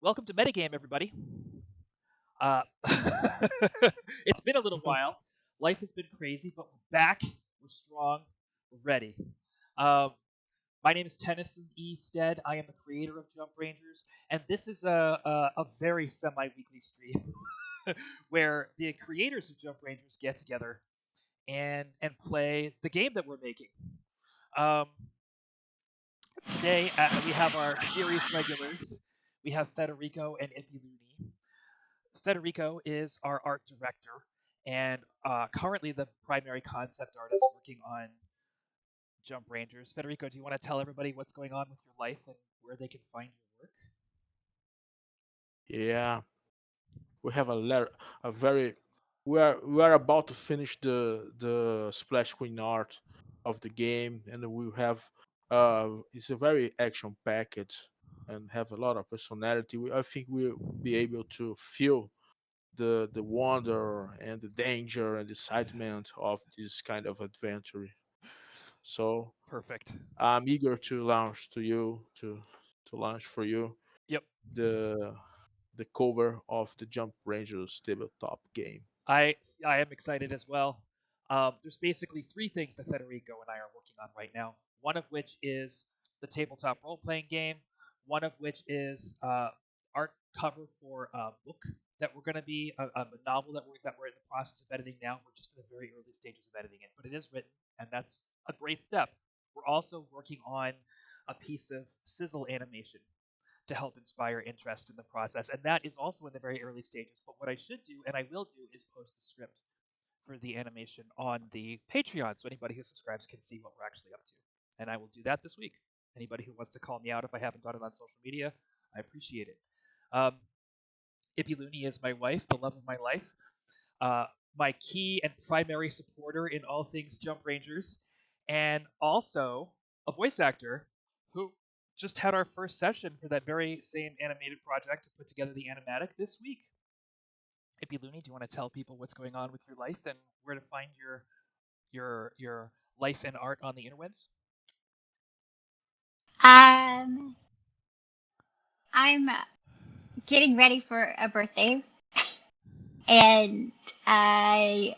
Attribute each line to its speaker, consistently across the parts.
Speaker 1: Welcome to Metagame, everybody. Uh, it's been a little while. Life has been crazy, but we're back. We're strong. We're ready. Um, my name is Tennyson E. Stead. I am the creator of Jump Rangers, and this is a very semi-weekly stream where the creators of Jump Rangers get together and play the game that we're making. Um, Today we have our series regulars. We have Federico and Ipiluni. Federico is our art director and currently the primary concept artist working on Jump Rangers. Federico, do you want to tell everybody what's going on with your life and where they can find your work?
Speaker 2: Yeah, we have a very we are about to finish the splash screen art of the game, and we have it's a very action packed and have a lot of personality. I think we'll be able to feel the wonder and the danger and excitement of this kind of adventure. So
Speaker 1: Perfect.
Speaker 2: I'm eager to launch to launch for you
Speaker 1: Yep.
Speaker 2: the the cover of the Jump Rangers tabletop game.
Speaker 1: I I am excited as well. There's basically three things that Federico and I are working on right now. One of which is the tabletop role playing game. One of which is art cover for a book that we're going to be a novel that we're in the process of editing now. We're just in the very early stages of editing it, but it is written, and that's a great step. We're also working on a piece of sizzle animation to help inspire interest in the process. And that is also in the very early stages. But what I should do, and I will do, is post the script for the animation on the Patreon so anybody who subscribes can see what we're actually up to. And I will do that this week. Anybody who wants to call me out if I haven't done it on social media, I appreciate it. Um, Ippy Looney is my wife, the love of my life, uh, my key and primary supporter in all things Jump Rangers, and also a voice actor who just had our first session for that very same animated project to put together the animatic this week. Ippy Looney, do you want to tell people what's going on with your life and where to find your life and art on the interwebs?
Speaker 3: Um, I'm getting ready for a birthday, and I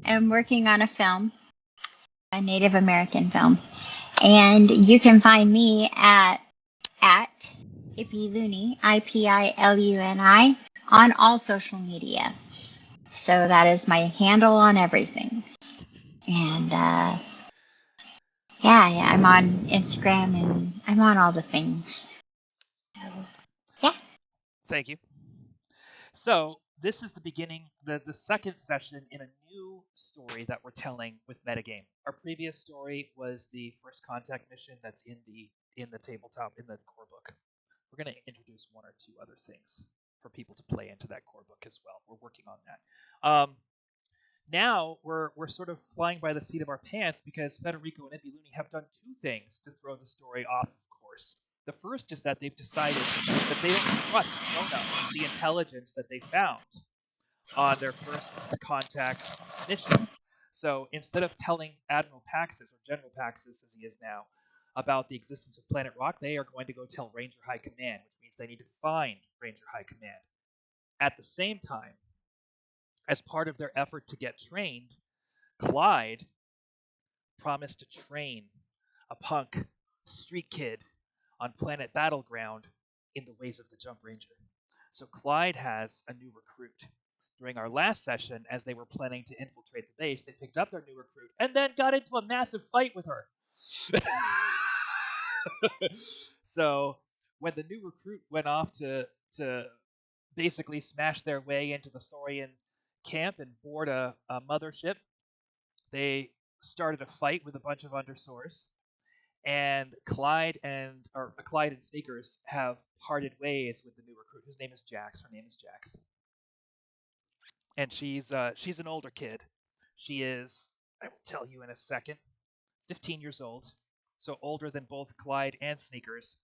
Speaker 3: am working on a film, a Native American film, and you can find me at Ipiluni, Ipiluni, on all social media. So that is my handle on everything, and yeah, I'm on Instagram and I'm on all the things. So, yeah.
Speaker 1: Thank you. So this is the beginning, the second session in a new story that we're telling with Metagame. Our previous story was the first contact mission that's in the tabletop in the core book. We're going to introduce one or two other things for people to play into that core book as well. We're working on that. Now we're sort of flying by the seat of our pants because Federico and Ipiluni have done two things to throw the story off of course. The first is that they've decided that they don't trust grown-ups, the intelligence that they found on their first contact mission. So instead of telling Admiral Paxis, or General Paxis as he is now, about the existence of Planet Rock, they are going to go tell Ranger High Command, which means they need to find Ranger High Command. At the same time, as part of their effort to get trained, Clyde promised to train a punk street kid on Planet Battleground in the ways of the Jump Ranger. So Clyde has a new recruit. During our last session, as they were planning to infiltrate the base, they picked up their new recruit and then got into a massive fight with her. So when the new recruit went off to basically smash their way into the Saurian camp and board a mothership, they started a fight with a bunch of undersoars, and Clyde and Sneakers have parted ways with the new recruit, whose name is Jax. Her name is Jax, and she's an older kid. She is, I will tell you in a second, 15 years old, so older than both Clyde and Sneakers,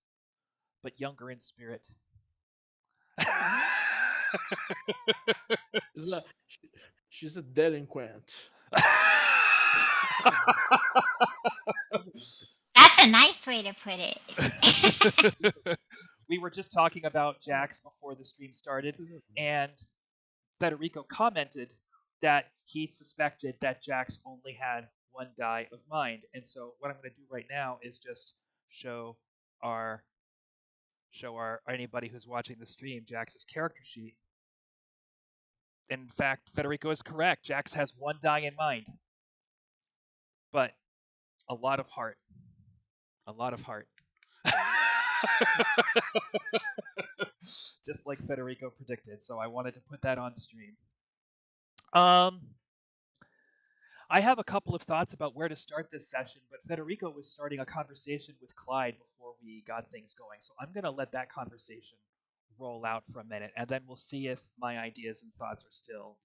Speaker 1: but younger in spirit.
Speaker 2: She's a, she- she's a delinquent.
Speaker 3: That's a nice way to put it.
Speaker 1: we were just talking about Jax before the stream started, and Federico commented that he suspected that Jax only had one die of mind. And so what I'm going to do right now is just show our anybody who's watching the stream Jax's character sheet. In fact, Federico is correct. Jax has one die in mind, but a lot of heart. A lot of heart. Just like Federico predicted. So I wanted to put that on stream. I have a couple of thoughts about where to start this session, but Federico was starting a conversation with Clyde before we got things going. So I'm going to let that conversation roll out for a minute, and then we'll see if my ideas and thoughts are still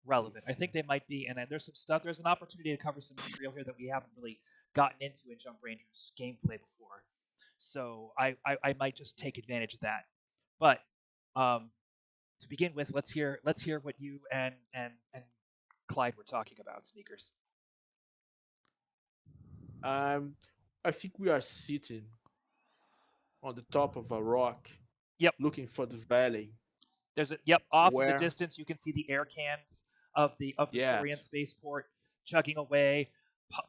Speaker 1: relevant. I think they might be, and there's some stuff. There's an opportunity to cover some material here that we haven't really gotten into in Jump Rangers gameplay before. So I might just take advantage of that. But to begin with, let's hear what you and Clyde were talking about, Sneakers.
Speaker 2: I think we are sitting on the top of a rock,
Speaker 1: Yep.
Speaker 2: looking for the valley.
Speaker 1: There's a off in the
Speaker 2: Where?
Speaker 1: distance you can see the air cans of the Saurian
Speaker 2: Yes.
Speaker 1: spaceport chugging away,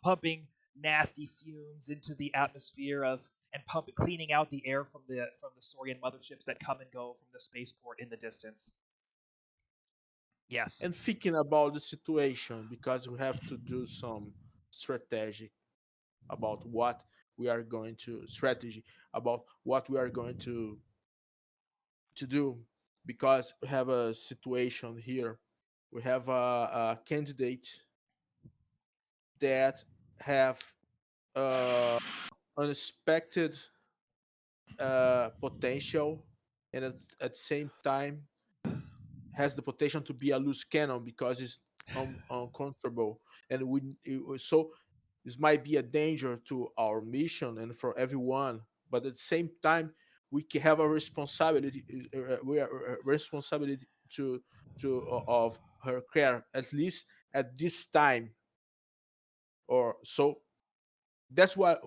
Speaker 1: pumping nasty fumes into the atmosphere and cleaning out the air from the Saurian motherships that come and go from the spaceport in the distance. Yes.
Speaker 2: And thinking about the situation, because we have to do some strategy about what we are going to do, because we have a situation here. We have a candidate that have unexpected potential, and at the same time has the potential to be a loose cannon because it's uncontrollable, and so this might be a danger to our mission and for everyone. But at the same time, we have a responsibility. We are responsibility of her care, at least at this time, or so. That's what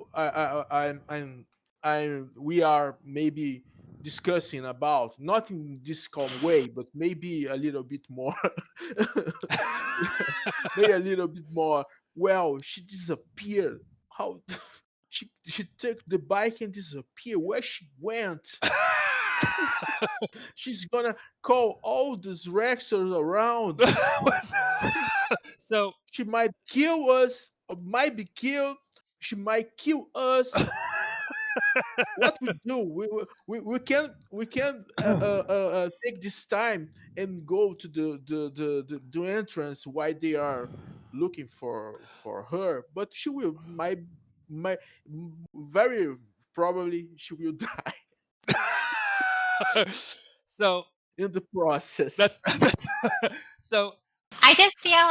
Speaker 2: we are maybe discussing about, not in this calm way, but maybe a little bit more. Maybe a little bit more. Well, she disappeared. How? She took the bike and disappeared. Where she went? She's gonna call all these Rexers around.
Speaker 1: So
Speaker 2: she might kill us, or might be killed. She might kill us. What we do? We can take this time and go to the entrance while they are looking for her. But she will might very probably she will die
Speaker 1: so
Speaker 2: in the process.
Speaker 1: that's so
Speaker 3: I feel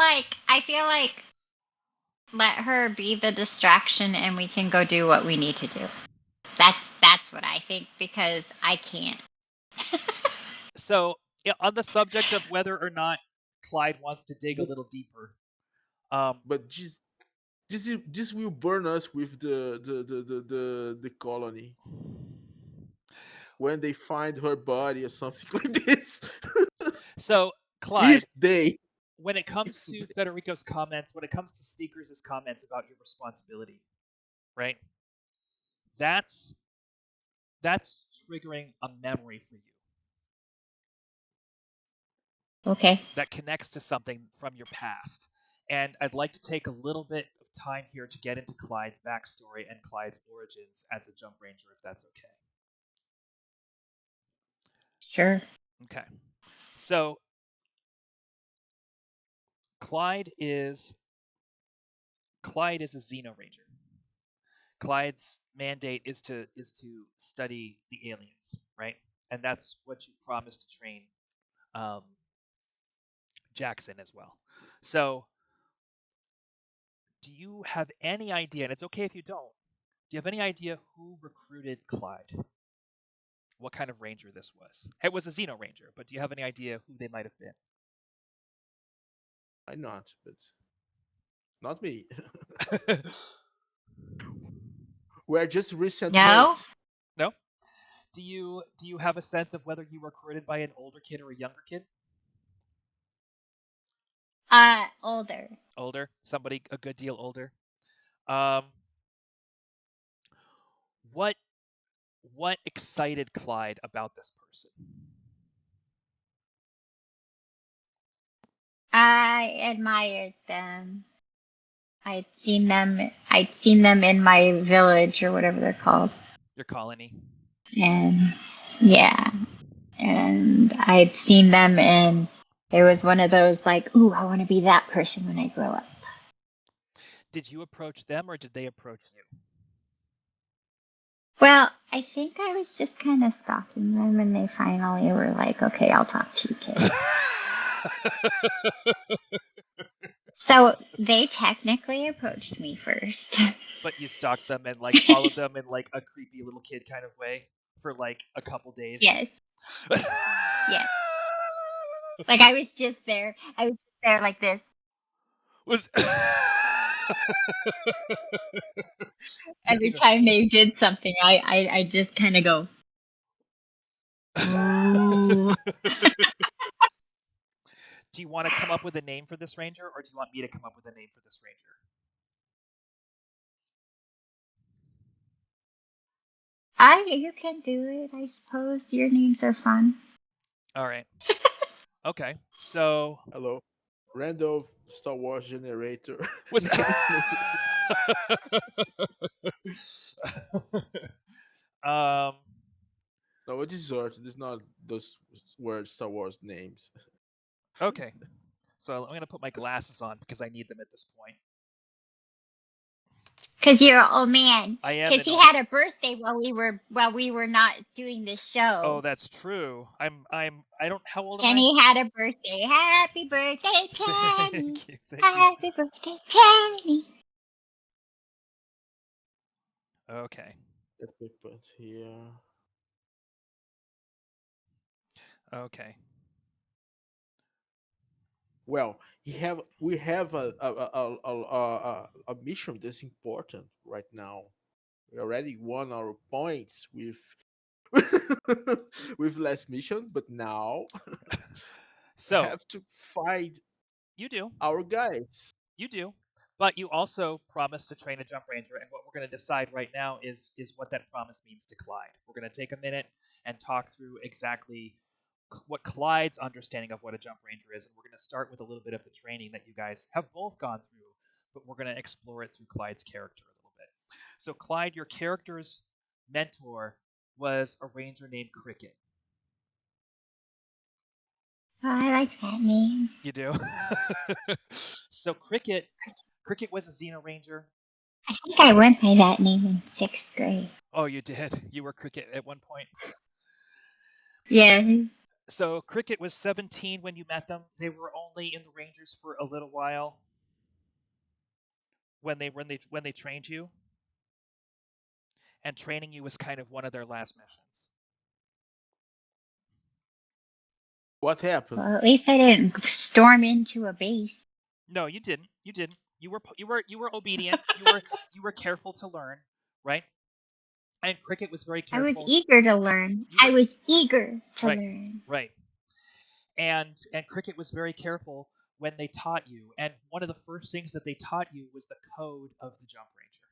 Speaker 3: like let her be the distraction and we can go do what we need to do. That's what I think, because I can't.
Speaker 1: So on the subject of whether or not Clyde wants to dig a little deeper,
Speaker 2: but this will burn us with the colony when they find her body or something like this.
Speaker 1: So Clyde,
Speaker 2: If they
Speaker 1: when it comes to Federico's comments, when it comes to Sneakers' comments about your responsibility, right? That's triggering a memory for you.
Speaker 3: Okay.
Speaker 1: That connects to something from your past. And I'd like to take a little bit of time here to get into Clyde's backstory and Clyde's origins as a Jump Ranger, if that's okay.
Speaker 3: Sure.
Speaker 1: Okay. So Clyde is a Xeno Ranger. Clyde's mandate is to study the aliens, right? And that's what you promised to train Jackson as well. So, do you have any idea? And it's okay if you don't. Do you have any idea who recruited Clyde? What kind of ranger this was? It was a Xeno Ranger, but do you have any idea who they might have been?
Speaker 2: I not, but not me. We're just recent
Speaker 3: No?
Speaker 2: mates.
Speaker 1: No. Do you have a sense of whether you were recruited by an older kid or a younger kid?
Speaker 3: Older.
Speaker 1: Older, somebody a good deal older. Um, what what excited Clyde about this person?
Speaker 3: I admired them. I'd seen them. I'd seen them in my village or whatever they're called,
Speaker 1: Your colony.
Speaker 3: and yeah, and I'd seen them, and it was one of those like, ooh, I want to be that person when I grow up.
Speaker 1: Did you approach them or did they approach you?
Speaker 3: Well, I think I was just kind of stalking them, and they finally were like, okay, I'll talk to you, kid. So they technically approached me first.
Speaker 1: But you stalked them and like followed them in like a creepy little kid kind of way for like a couple days.
Speaker 3: Yes. Yes. Like I was just there. I was just there like this.
Speaker 1: Was
Speaker 3: Every time they did something, I just kind of go, ooh.
Speaker 1: Do you want to come up with a name for this ranger, or do you want me to come up with a name for this ranger?
Speaker 3: You can do it, I suppose. Your names are fun.
Speaker 1: All right. Okay. So
Speaker 2: Hello. Randall Star Wars generator.
Speaker 1: was um
Speaker 2: No, it is Zord. It is not those words Star Wars names.
Speaker 1: okay. So I'm gonna put my glasses on because I need them at this point.
Speaker 3: Cause you're an old man.
Speaker 1: I am
Speaker 3: Cause
Speaker 1: an
Speaker 3: he
Speaker 1: old.
Speaker 3: had a birthday while we were not doing this show.
Speaker 1: Oh, that's true. I don't. How old am I?
Speaker 3: Kenny had a birthday. Happy birthday, Kenny.
Speaker 1: Thank you. Thank you.
Speaker 3: Happy birthday, Kenny.
Speaker 1: Okay.
Speaker 2: Let me put here.
Speaker 1: Okay.
Speaker 2: Well, we have a mission that's important right now. We already won our points with with last mission, but now we
Speaker 1: So
Speaker 2: have to find
Speaker 1: you do.
Speaker 2: our guys.
Speaker 1: You do. But you also promised to train a jump ranger, and what we're going to decide right now is what that promise means to Clyde. We're going to take a minute and talk through exactly what Clyde's understanding of what a jump ranger is, and we're going to start with a little bit of the training that you guys have both gone through, but we're going to explore it through Clyde's character a little bit. So, Clyde, your character's mentor was a ranger named Cricket.
Speaker 3: Oh, I like that name.
Speaker 1: You do. So Cricket was a Xeno Ranger.
Speaker 3: I think I went by that name in 6th grade.
Speaker 1: Oh, you did. You were Cricket at one point.
Speaker 3: Yeah.
Speaker 1: So Cricket was 17 when you met them. They were only in the Rangers for a little while when they trained you, and training you was kind of one of their last missions.
Speaker 2: What happened?
Speaker 3: Well, at least I didn't storm into a base.
Speaker 1: No, you didn't. You didn't. You were obedient. You were careful to learn, right? And Cricket was very
Speaker 3: I was
Speaker 1: careful.
Speaker 3: eager to learn.
Speaker 1: You were-
Speaker 3: I was eager to
Speaker 1: Right.
Speaker 3: learn.
Speaker 1: Right. And Cricket was very careful when they taught you. And one of the first things that they taught you was the code of the jump ranger.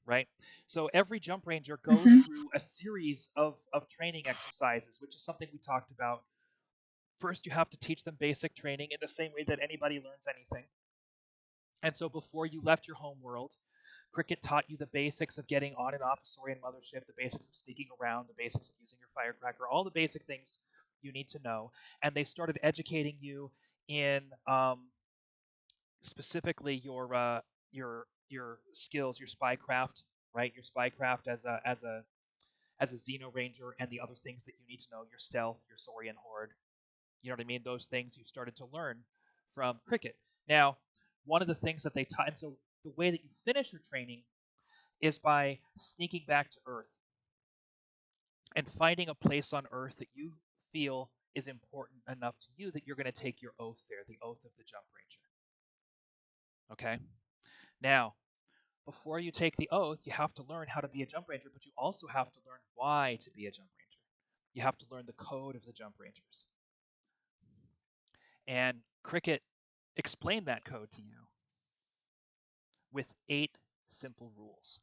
Speaker 1: Right? So every jump ranger goes through a series of training exercises, which is something we talked about. First, you have to teach them basic training in the same way that anybody learns anything. And so before you left your home world, Cricket taught you the basics of getting on and off a Saurian mothership, the basics of sneaking around, the basics of using your firecracker, all the basic things you need to know. And they started educating you in specifically your skills, your spycraft, right? Your spycraft as a Xeno Ranger, and the other things that you need to know, your stealth, your Saurian horde. You know what I mean? Those things you started to learn from Cricket. Now, one of the things that they taught, and so the way that you finish your training is by sneaking back to Earth and finding a place on Earth that you feel is important enough to you that you're going to take your oath there, the oath of the Jump Ranger. Okay? Now, before you take the oath, you have to learn how to be a jump ranger, but you also have to learn why to be a jump ranger. You have to learn the code of the jump rangers. And Cricket explained that code to you with 8 simple rules.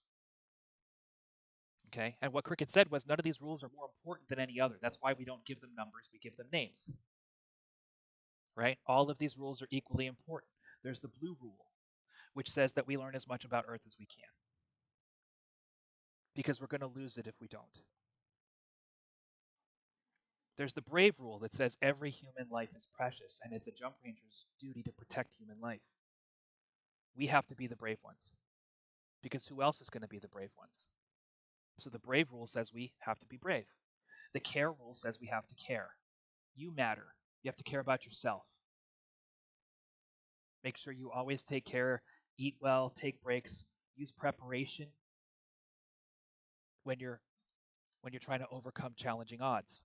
Speaker 1: Okay? And what Cricket said was none of these rules are more important than any other. That's why we don't give them numbers, we give them names. Right? All of these rules are equally important. There's the blue rule, which says that we learn as much about Earth as we can. Because we're going to lose it if we don't. There's the brave rule that says every human life is precious, and it's a jump ranger's duty to protect human life. We have to be the brave ones. Because who else is going to be the brave ones? So the brave rule says we have to be brave. The care rule says we have to care. You matter. You have to care about yourself. Make sure you always take care, eat well, take breaks, use preparation when you're trying to overcome challenging odds.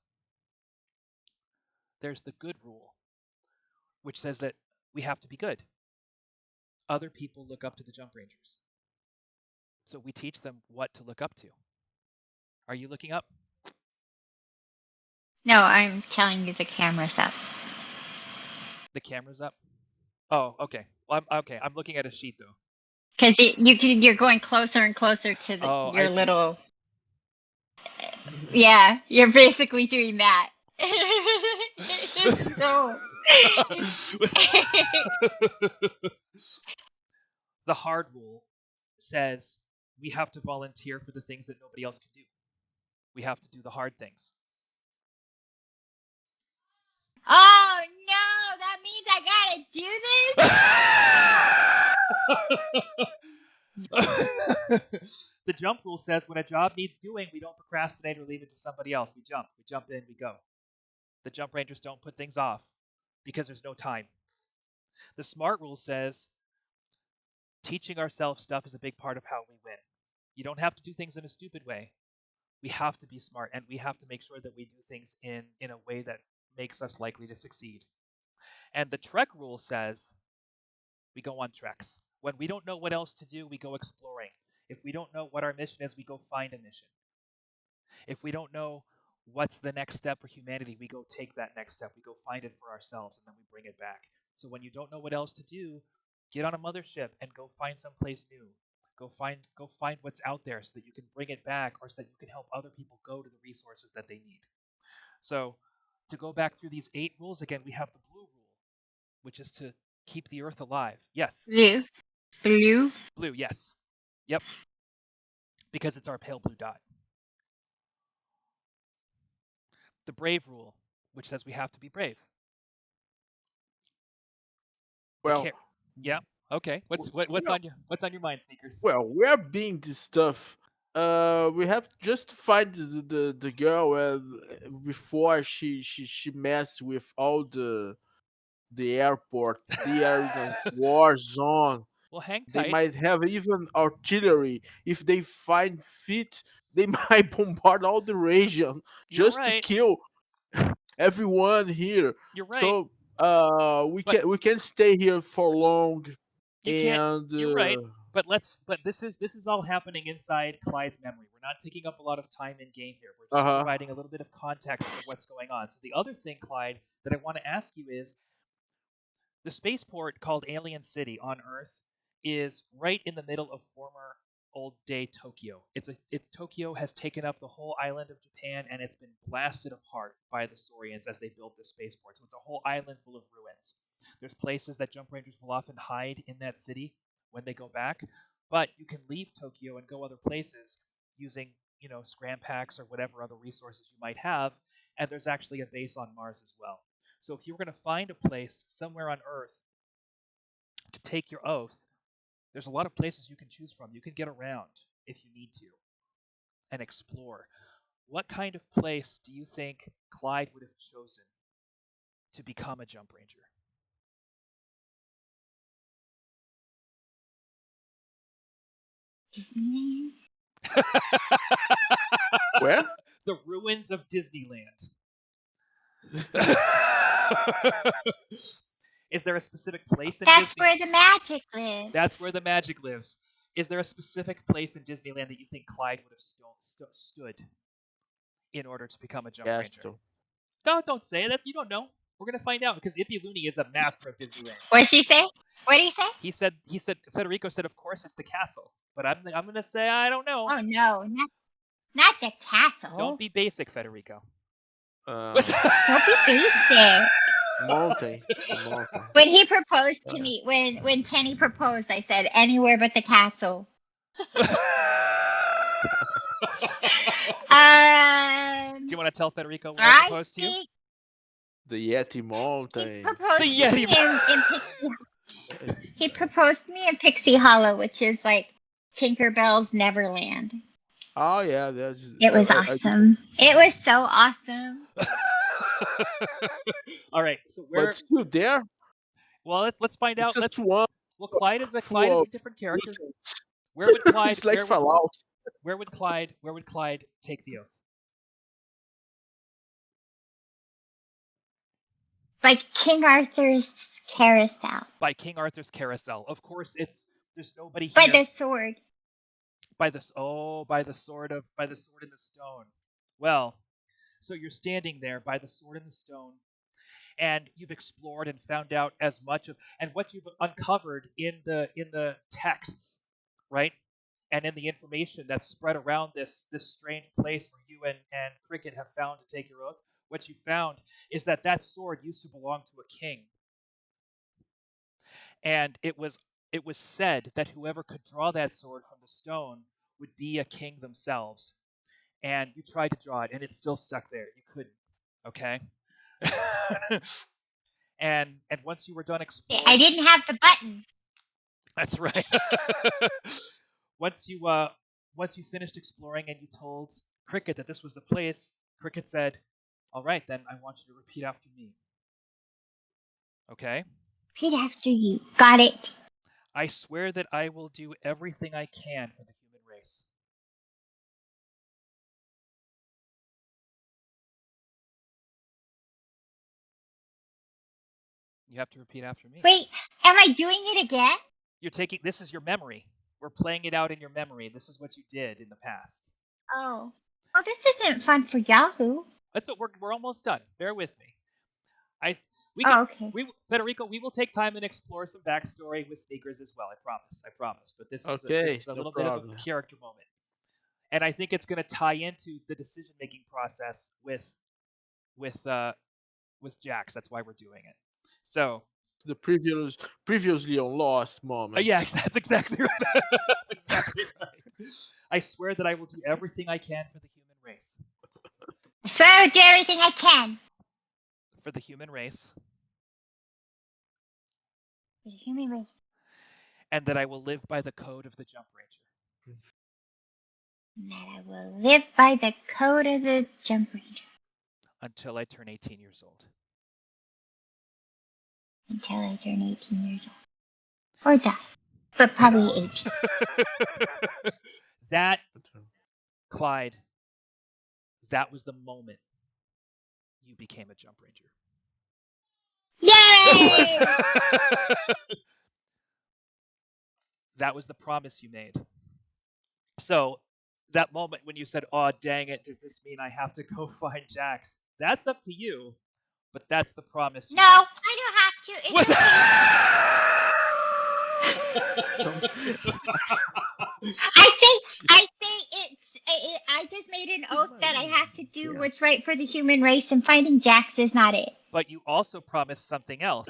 Speaker 1: There's the good rule, which says that we have to be good. Other people look up to the jump rangers. So we teach them what to look up to. Are you looking up?
Speaker 3: No, I'm telling you the camera's up.
Speaker 1: The camera's up? Oh, okay. Well, I'm looking at a sheet though.
Speaker 3: Because you're going closer and closer to your little. Yeah, you're basically doing that. So.
Speaker 1: The hard rule says we have to volunteer for the things that nobody else can do. We have to do the hard things.
Speaker 3: Oh no, that means I
Speaker 1: gotta do this. The jump rule says when a job needs doing, we don't procrastinate or leave it to somebody else. We jump in, we go. The jump rangers don't put things off because there's no time. The smart rule says teaching ourselves stuff is a big part of how we win. You don't have to do things in a stupid way. We have to be smart, and we have to make sure that we do things in a way that makes us likely to succeed. And the trek rule says we go on treks. When we don't know what else to do, we go exploring. If we don't know what our mission is, we go find a mission. If we don't know what's the next step for humanity, we go take that next step. We go find it for ourselves, and then we bring it back. So when you don't know what else to do, get on a mothership and go find someplace new. Go find what's out there so that you can bring it back, or so that you can help other people go to the resources that they need. So to go back through these 8 rules again, we have the blue rule, which is to keep the Earth alive. Yes.
Speaker 3: Blue.
Speaker 1: Blue. Yes. Yep. Because it's our pale blue dot. The brave rule, which says we have to be brave.
Speaker 2: Well,
Speaker 1: yeah. Okay. What's on your mind, Sneakers?
Speaker 2: Well, we're being this stuff. We have to just find the girl before she messed with all the airport. They are in a war zone.
Speaker 1: Well, hang tight.
Speaker 2: They might have even artillery. If they find fit, they might bombard all the region just to kill everyone here.
Speaker 1: You're right.
Speaker 2: So we can't stay here for long.
Speaker 1: You're right. But this is all happening inside Clyde's memory. We're not taking up a lot of time in game here. We're just providing a little bit of context for what's going on. So the other thing, Clyde, that I want to ask you is the spaceport called Alien City on Earth is right in the middle of former old day Tokyo. Tokyo has taken up the whole island of Japan, and it's been blasted apart by the Saurians as they build the spaceport. So it's a whole island full of ruins. There's places that jump rangers will often hide in that city when they go back, but you can leave Tokyo and go other places using, scram packs or whatever other resources you might have, and there's actually a base on Mars as well. So if you're going to find a place somewhere on Earth to take your oath, there's a lot of places you can choose from. You can get around if you need to and explore. What kind of place do you think Clyde would have chosen to become a jump ranger?
Speaker 2: Where?
Speaker 1: The ruins of Disneyland. Is there a specific place in Disney?
Speaker 3: That's where the magic lives.
Speaker 1: That's where the magic lives. Is there a specific place in Disneyland that you think Clyde would have stood in order to become a Jump Ranger?
Speaker 2: Castle.
Speaker 1: No, don't say that. You don't know. We're gonna find out because Ippy Looney is a master of Disneyland.
Speaker 3: What did she say? What did he say?
Speaker 1: He said Federico said, of course it's the castle, but I'm gonna say I don't know.
Speaker 3: Oh no, not the castle.
Speaker 1: Don't be basic, Federico.
Speaker 3: Don't be basic.
Speaker 2: Mountain.
Speaker 3: When he proposed to me, when Tenny proposed, I said anywhere but the castle.
Speaker 1: Do you want to tell Federico what I proposed to you?
Speaker 2: The Yeti Mountain.
Speaker 3: He proposed
Speaker 1: The Yeti
Speaker 3: to me in Pixie. He proposed to me in Pixie Hollow, which is like Tinkerbell's Neverland.
Speaker 2: Oh yeah,
Speaker 3: it was awesome. It was so awesome.
Speaker 1: All right, so where?
Speaker 2: But still there.
Speaker 1: Well, let's find out.
Speaker 2: It's just one.
Speaker 1: Well, Clyde is a different character.
Speaker 2: Weekends.
Speaker 1: Where would Clyde?
Speaker 2: It's like Fallout.
Speaker 1: Where would Clyde take the oath?
Speaker 3: By King Arthur's carousel.
Speaker 1: By King Arthur's carousel. Of course, there's nobody here.
Speaker 3: By the sword.
Speaker 1: By the sword in the stone. Well, so you're standing there by the sword in the stone, and you've explored and found out as much of, and what you've uncovered in the texts, right? And in the information that's spread around this strange place where you and Cricket have found to take your oath. What you found is that sword used to belong to a king, and it was said that whoever could draw that sword from the stone would be a king themselves. And you tried to draw it, and it's still stuck there. You couldn't. Okay. and once you were done exploring,
Speaker 3: I didn't have the button.
Speaker 1: That's right. Once you finished exploring and you told Cricket that this was the place, Cricket said, "All right, then I want you to repeat after me." Okay?
Speaker 3: Repeat after you. Got it.
Speaker 1: I swear that I will do everything I can for the human race. You have to repeat after me.
Speaker 3: Wait, am I doing it again?
Speaker 1: This is your memory. We're playing it out in your memory. This is what you did in the past.
Speaker 3: Oh. Well, this isn't fun for Yahoo.
Speaker 1: That's what we're almost done. Bear with me.
Speaker 3: Okay.
Speaker 1: Federico, we will take time and explore some backstory with Sneakers as well. I promise. But this is a little bit of a character moment, and I think it's going to tie into the decision-making process with Jax. That's why we're doing it. So
Speaker 2: the previously on Lost moment.
Speaker 1: Yeah, that's exactly right. That's exactly right. I swear that I will do everything I can for the human race.
Speaker 3: I swear I will do everything I can.
Speaker 1: For the human race.
Speaker 3: For the human race.
Speaker 1: And that I will live by the code of the Jump Ranger.
Speaker 3: And that I will live by the code of the Jump Ranger.
Speaker 1: Until I turn 18 years old.
Speaker 3: Until I turn 18 years old. Or die. But probably 18.
Speaker 1: That, Clyde, that was the moment you became a Jump Ranger.
Speaker 3: Yay!
Speaker 1: That was the promise you made. So, that moment when you said, "Oh, dang it, does this mean I have to go find Jax?" That's up to you, but that's the promise you
Speaker 3: No,
Speaker 1: made.
Speaker 3: I don't have to. It's I just made an oath that I have to do what's right for the human race, and finding Jax is not it.
Speaker 1: But you also promised something else.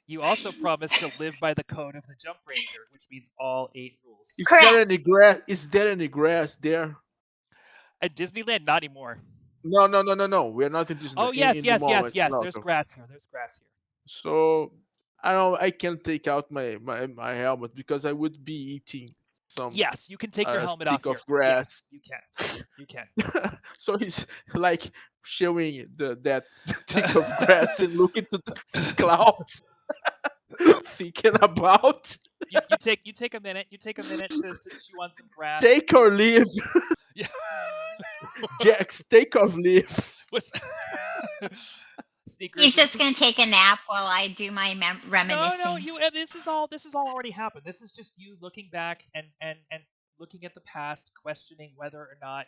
Speaker 1: You also promised to live by the code of the Jump Ranger, which means all 8 rules.
Speaker 2: Is there any grass? Is there any grass there?
Speaker 1: At Disneyland, not anymore.
Speaker 2: No. We're not in Disneyland.
Speaker 1: Oh yes.
Speaker 2: No,
Speaker 1: There's grass here.
Speaker 2: So I can't take out my helmet because I would be eating some.
Speaker 1: Yes, you can take your helmet off.
Speaker 2: Stick of grass.
Speaker 1: Yes, you can.
Speaker 2: So he's like showing that stick of grass and looking to the clouds, thinking about.
Speaker 1: You take a minute. You take a minute to chew on some grass.
Speaker 2: Take or leave.
Speaker 1: Yeah.
Speaker 2: Jax, take or leave.
Speaker 1: Sneakers.
Speaker 3: He's just gonna take a nap while I do my reminiscing.
Speaker 1: No. This is all already happened. This is just you looking back and looking at the past, questioning whether or not.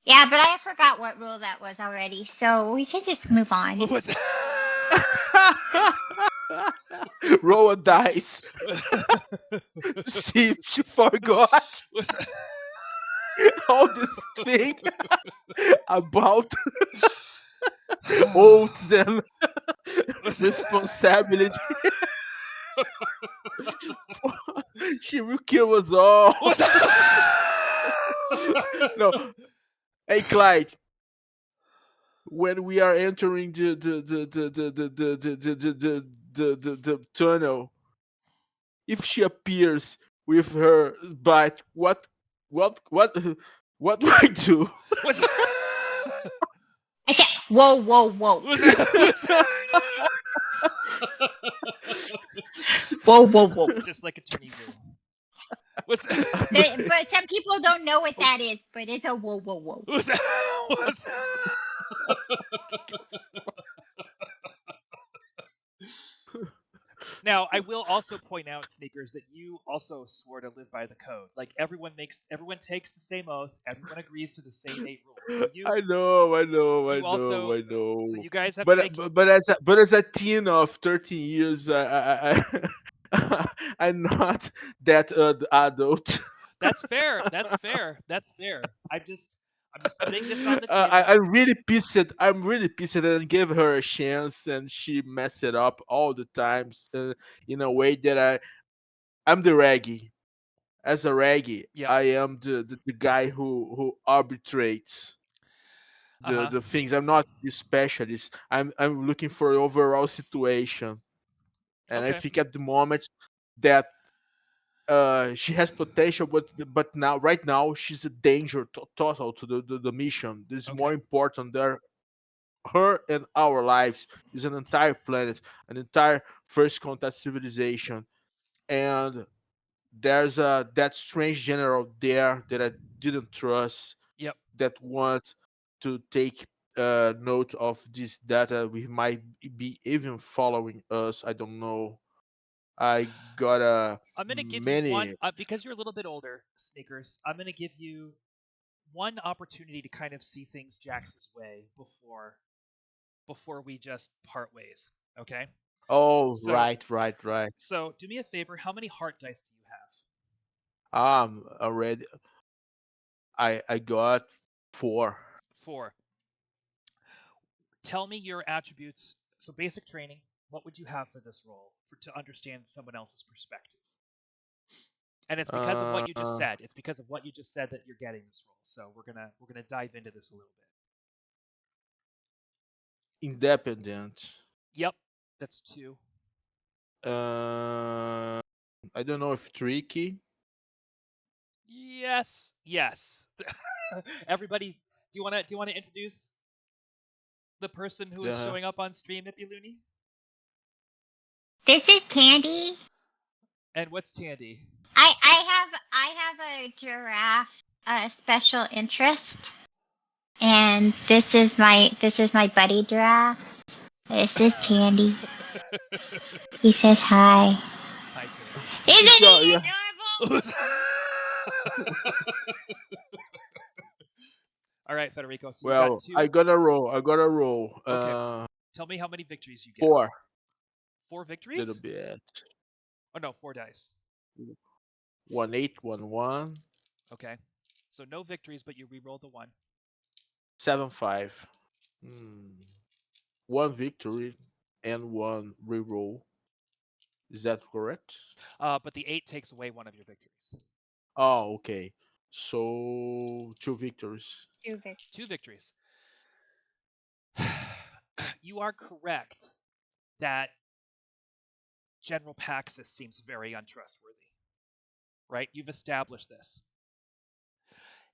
Speaker 3: Yeah, but I forgot what rule that was already, so we can just move on.
Speaker 1: Was
Speaker 2: Roll a dice. See if she forgot all this thing about oaths and responsibility. She will kill us all. No. Hey, Clyde. When we are entering the tunnel, if she appears with her bite, what do I do?
Speaker 3: I said, whoa, whoa, whoa. Whoa, whoa, whoa.
Speaker 1: Just like a turning rule.
Speaker 3: But some people don't know what that is, but it's a whoa, whoa, whoa.
Speaker 1: Now, I will also point out, Sneakers, that you also swore to live by the code. Like everyone takes the same oath. Everyone agrees to the same 8 rules. So you,
Speaker 2: I know.
Speaker 1: So you guys have
Speaker 2: but as a teen of 13 years, I'm not that adult.
Speaker 1: That's fair. I'm just putting this on the table.
Speaker 2: I'm really pissed. I'm really pissed and gave her a chance, and she messed it up all the times in a way that I'm the raggy. As a raggy,
Speaker 1: Yep.
Speaker 2: I am the guy who arbitrates the things. I'm not the specialist. I'm looking for overall situation, and I
Speaker 1: Okay.
Speaker 2: think at the moment that she has potential, but right now she's a danger total to the mission. This is
Speaker 1: Okay.
Speaker 2: more important than her and our lives. Is an entire planet, an entire first contact civilization, and there's that strange general there that I didn't trust.
Speaker 1: Yep.
Speaker 2: That want to take note of this data. We might be even following us. I don't know. I got
Speaker 1: I'm gonna give you one
Speaker 2: many.
Speaker 1: because you're a little bit older, Sneakers. I'm gonna give you one opportunity to kind of see things Jax's way before we just part ways. Okay.
Speaker 2: Oh,
Speaker 1: So-
Speaker 2: right.
Speaker 1: So do me a favor. How many heart dice do you have?
Speaker 2: Already. I got 4.
Speaker 1: 4. Tell me your attributes. So basic training. What would you have for this role to understand someone else's perspective? And it's because of what you just said. It's because of what you just said that you're getting this role. So we're gonna dive into this a little bit.
Speaker 2: Independent.
Speaker 1: Yep, that's 2.
Speaker 2: I don't know if tricky.
Speaker 1: Yes. Everybody, do you want to introduce the person who is showing up on stream, Ippy Looney?
Speaker 3: This is Tandy.
Speaker 1: And what's Tandy?
Speaker 3: I have a giraffe special interest, and this is my buddy giraffe. This is Tandy. He says hi.
Speaker 1: Hi, Tandy.
Speaker 3: Isn't he adorable?
Speaker 1: All right, Federico. So
Speaker 2: well,
Speaker 1: you got 2.
Speaker 2: I got a roll.
Speaker 1: Okay. Tell me how many victories you get.
Speaker 2: 4.
Speaker 1: 4 victories?
Speaker 2: Little bit.
Speaker 1: Oh no, 4 dice.
Speaker 2: 1 8 1 1.
Speaker 1: Okay. So no victories, but you re-roll the 1.
Speaker 2: 7 5. 1 victory and 1 reroll. Is that correct?
Speaker 1: But the 8 takes away one of your victories.
Speaker 2: Oh, okay. So 2 victories.
Speaker 3: 2
Speaker 1: victories. You are correct that General Paxis seems very untrustworthy. Right? You've established this.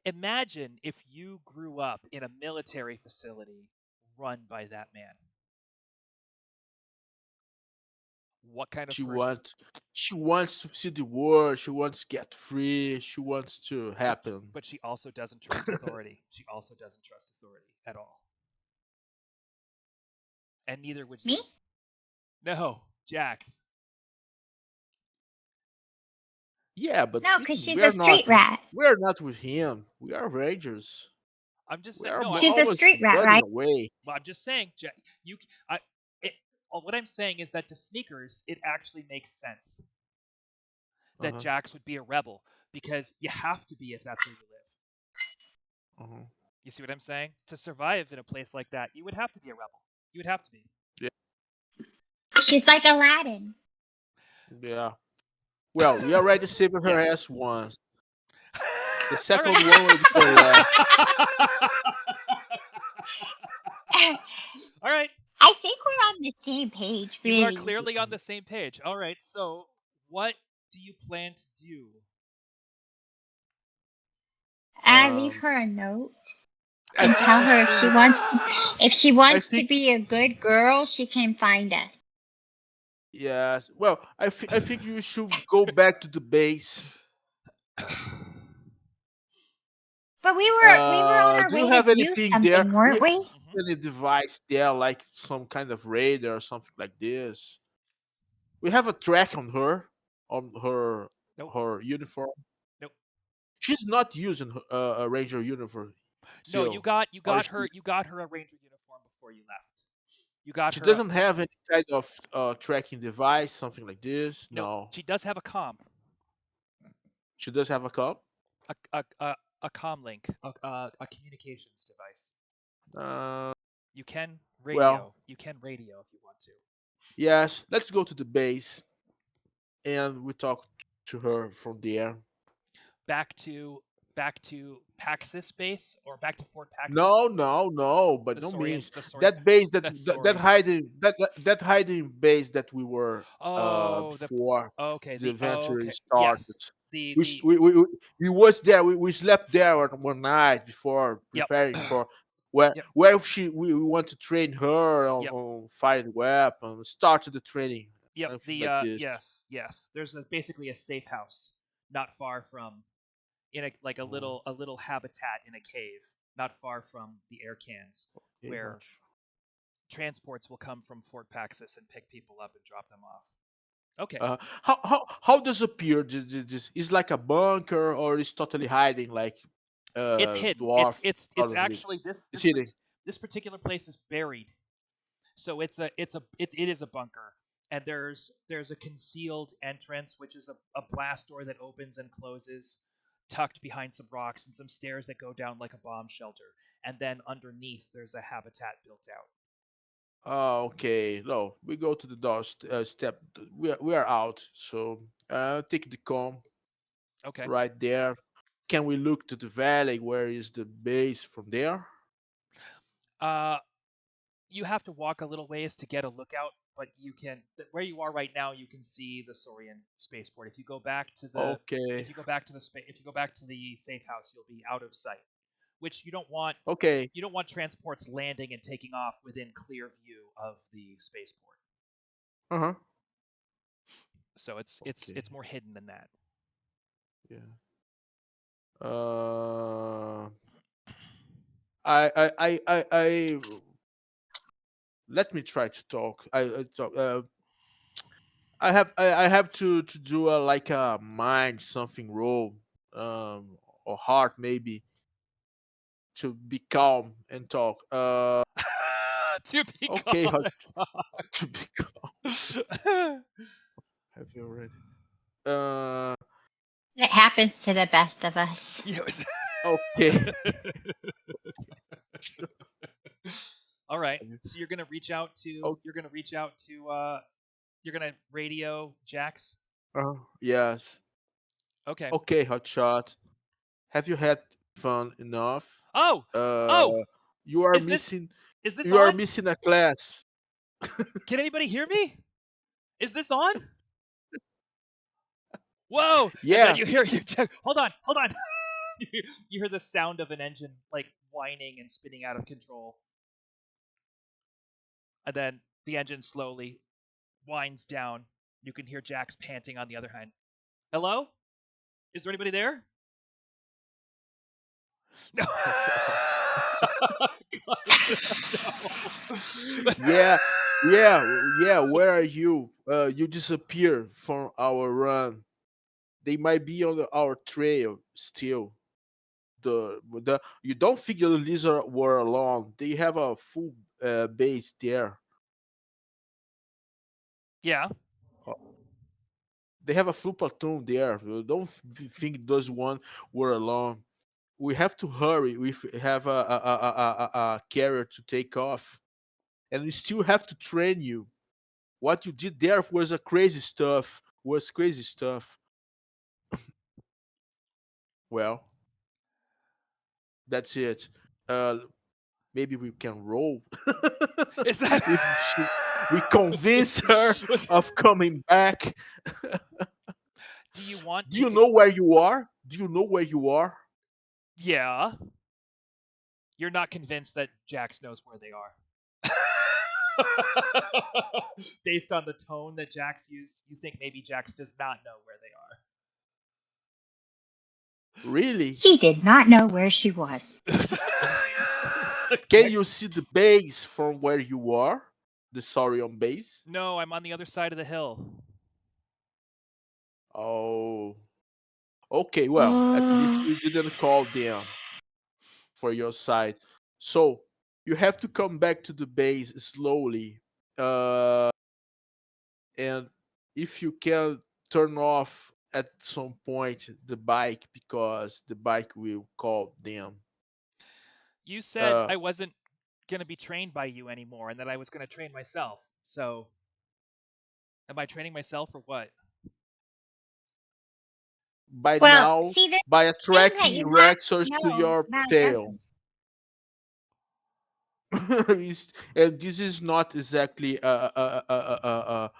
Speaker 1: Imagine if you grew up in a military facility run by that man. What kind of person?
Speaker 2: She wants to see the world. She wants to get free. She wants to happen.
Speaker 1: But she also doesn't trust authority. She also doesn't trust authority at all. and neither would
Speaker 3: Me?
Speaker 1: you. No, Jax.
Speaker 2: Yeah, but
Speaker 3: No, because she's
Speaker 2: we
Speaker 3: a
Speaker 2: are
Speaker 3: street
Speaker 2: not.
Speaker 3: rat.
Speaker 2: We are not with him. We are rangers.
Speaker 1: I'm just
Speaker 2: We
Speaker 1: saying.
Speaker 2: are
Speaker 1: No,
Speaker 3: She's a
Speaker 2: always
Speaker 3: street rat,
Speaker 2: running
Speaker 3: right?
Speaker 2: away.
Speaker 1: well, I'm just saying. You, I, it, what I'm saying is that to Sneakers, it actually makes sense that
Speaker 2: Uh-huh.
Speaker 1: Jax would be a rebel because you have to be if that's where you live.
Speaker 2: Uh-huh.
Speaker 1: You see what I'm saying? To survive in a place like that, you would have to be a rebel. You would have to be.
Speaker 2: Yeah.
Speaker 3: She's like Aladdin.
Speaker 2: Yeah. Well, we already saved her
Speaker 1: Yes.
Speaker 2: ass once. The
Speaker 1: All
Speaker 2: second
Speaker 1: right.
Speaker 2: one will be the last.
Speaker 1: All right.
Speaker 3: I think we're on the same page,
Speaker 1: You are
Speaker 3: really.
Speaker 1: clearly on the same page. All right. So, what do you plan to do?
Speaker 3: Leave her a note
Speaker 2: I
Speaker 3: and
Speaker 2: think
Speaker 3: tell
Speaker 2: we
Speaker 3: her if she
Speaker 2: I
Speaker 3: wants to
Speaker 2: think
Speaker 3: be a good girl, she can find us.
Speaker 2: yes. Well, I think you should go back to the base.
Speaker 3: But we were on our
Speaker 2: Do you
Speaker 3: way to
Speaker 2: have
Speaker 3: view
Speaker 2: anything there?
Speaker 3: something, weren't we?
Speaker 1: Mhm.
Speaker 2: Any device there, like some kind of radar or something like this? We have a track on
Speaker 1: Nope.
Speaker 2: her uniform.
Speaker 1: Nope.
Speaker 2: She's not using a ranger uniform
Speaker 1: No, you
Speaker 2: still,
Speaker 1: got you
Speaker 2: or
Speaker 1: got her you got her a ranger uniform before you left. You got
Speaker 2: she
Speaker 1: her a
Speaker 2: doesn't have any kind of tracking device, something like this.
Speaker 1: nope.
Speaker 2: No,
Speaker 1: She does have a
Speaker 2: she does have a cup.
Speaker 1: a comm link, a communications device.
Speaker 2: Uh,
Speaker 1: You can
Speaker 2: well,
Speaker 1: radio. You can radio if you want to.
Speaker 2: yes. Let's go to the base and we talk to her from there.
Speaker 1: Back to Paxis base or back to Fort Paxis.
Speaker 2: No, by
Speaker 1: The
Speaker 2: no
Speaker 1: Saurian.
Speaker 2: means.
Speaker 1: The Saurian.
Speaker 2: That base
Speaker 1: The Saurian.
Speaker 2: that hiding base that we were
Speaker 1: Oh,
Speaker 2: before
Speaker 1: okay.
Speaker 2: the adventure
Speaker 1: okay.
Speaker 2: started.
Speaker 1: Yes. The
Speaker 2: We,
Speaker 1: the
Speaker 2: we was there. We slept there one night before
Speaker 1: yep.
Speaker 2: preparing for where
Speaker 1: Yep.
Speaker 2: we want to train her
Speaker 1: Yep.
Speaker 2: on fighting weapon. Started the training.
Speaker 1: Yep.
Speaker 2: Something like this.
Speaker 1: Yes. There's basically a safe house not far from in a like
Speaker 2: Oh,
Speaker 1: a little habitat in a cave not far from the air cans
Speaker 2: okay,
Speaker 1: where transports will come from Fort Paxis and pick people up and drop them off. Okay.
Speaker 2: how does appear this is like a bunker or is totally hiding like
Speaker 1: It's hidden.
Speaker 2: dwarf
Speaker 1: It's
Speaker 2: probably
Speaker 1: actually this
Speaker 2: it's hidden.
Speaker 1: this particular place is buried. So it is a bunker, and there's a concealed entrance, which is a blast door that opens and closes, tucked behind some rocks and some stairs that go down like a bomb shelter. And then underneath there's a habitat built out.
Speaker 2: Oh, okay. No, we go to the door step. We are out. So take the com
Speaker 1: Okay.
Speaker 2: right there. Can we look to the valley? Where is the base from there?
Speaker 1: You have to walk a little ways to get a lookout, but you can where you are right now. You can see the Saurian spaceport. If you go back to the
Speaker 2: Okay.
Speaker 1: if you go back to the if you go back to the safe house, you'll be out of sight, which you don't want.
Speaker 2: Okay.
Speaker 1: You don't want transports landing and taking off within clear view of the spaceport.
Speaker 2: Uh huh.
Speaker 1: So it's
Speaker 2: Okay.
Speaker 1: more hidden than that.
Speaker 2: Yeah. I let me try to talk. I talk. I have to do a like a mind something roll, or heart maybe to be calm and talk.
Speaker 1: To be
Speaker 2: Okay,
Speaker 1: calm
Speaker 2: how
Speaker 1: and
Speaker 2: to be calm.
Speaker 1: talk.
Speaker 2: Have you already? Uh,
Speaker 3: It happens to the best of us.
Speaker 2: okay.
Speaker 1: All right. So you're gonna reach out to
Speaker 2: Oh,
Speaker 1: you're gonna radio Jax.
Speaker 2: yes.
Speaker 1: Okay.
Speaker 2: Okay, hotshot. Have you had fun enough?
Speaker 1: Oh
Speaker 2: Uh,
Speaker 1: oh
Speaker 2: you are
Speaker 1: is this
Speaker 2: missing.
Speaker 1: is this
Speaker 2: You are
Speaker 1: on?
Speaker 2: missing a class.
Speaker 1: Can anybody hear me? Is this on? Whoa! And then
Speaker 2: Yeah.
Speaker 1: you hear hold on. You hear the sound of an engine like whining and spinning out of control. And then the engine slowly winds down. You can hear Jax panting on the other hand. Hello? Is there anybody there? No.
Speaker 2: Yeah. Yeah, yeah. Where are you? You disappear from our run. They might be on our trail still. The you don't think the lizard were alone. They have a full base there.
Speaker 1: Yeah.
Speaker 2: Uh, They have a full platoon there. You don't think those one were alone. We have to hurry. We have a carrier to take off, and we still have to train you. What you did there was a crazy stuff. Was crazy stuff. Well, that's it. Uh, Maybe we can roll
Speaker 1: Is that
Speaker 2: if we convince her of coming back.
Speaker 1: Do you want
Speaker 2: Do
Speaker 1: to
Speaker 2: you know where you are? Do you know where you are?
Speaker 1: Yeah. You're not convinced that Jax knows where they are. Based on the tone that Jax used, you think maybe Jax does not know where they
Speaker 2: Really?
Speaker 3: She did not know where she was.
Speaker 1: are.
Speaker 2: Can you see the base from where you are? The Saurian base?
Speaker 1: No, I'm on the other side of the hill.
Speaker 2: Oh, okay. Well, at least
Speaker 3: Oh,
Speaker 2: you didn't call them for your side. So you have to come back to the base slowly. Uh, and if you can turn off at some point the bike because the bike will call them.
Speaker 1: You said
Speaker 2: Uh,
Speaker 1: I wasn't going to be trained by you anymore and that I was going to train myself. So, am I training myself or what?
Speaker 2: by
Speaker 3: well,
Speaker 2: now,
Speaker 3: see, the
Speaker 2: by
Speaker 3: thing that
Speaker 2: attracting
Speaker 3: you have
Speaker 2: Rexors
Speaker 3: to
Speaker 2: to
Speaker 3: know
Speaker 2: your
Speaker 3: about
Speaker 2: tail.
Speaker 3: weapons.
Speaker 2: And this is not exactly a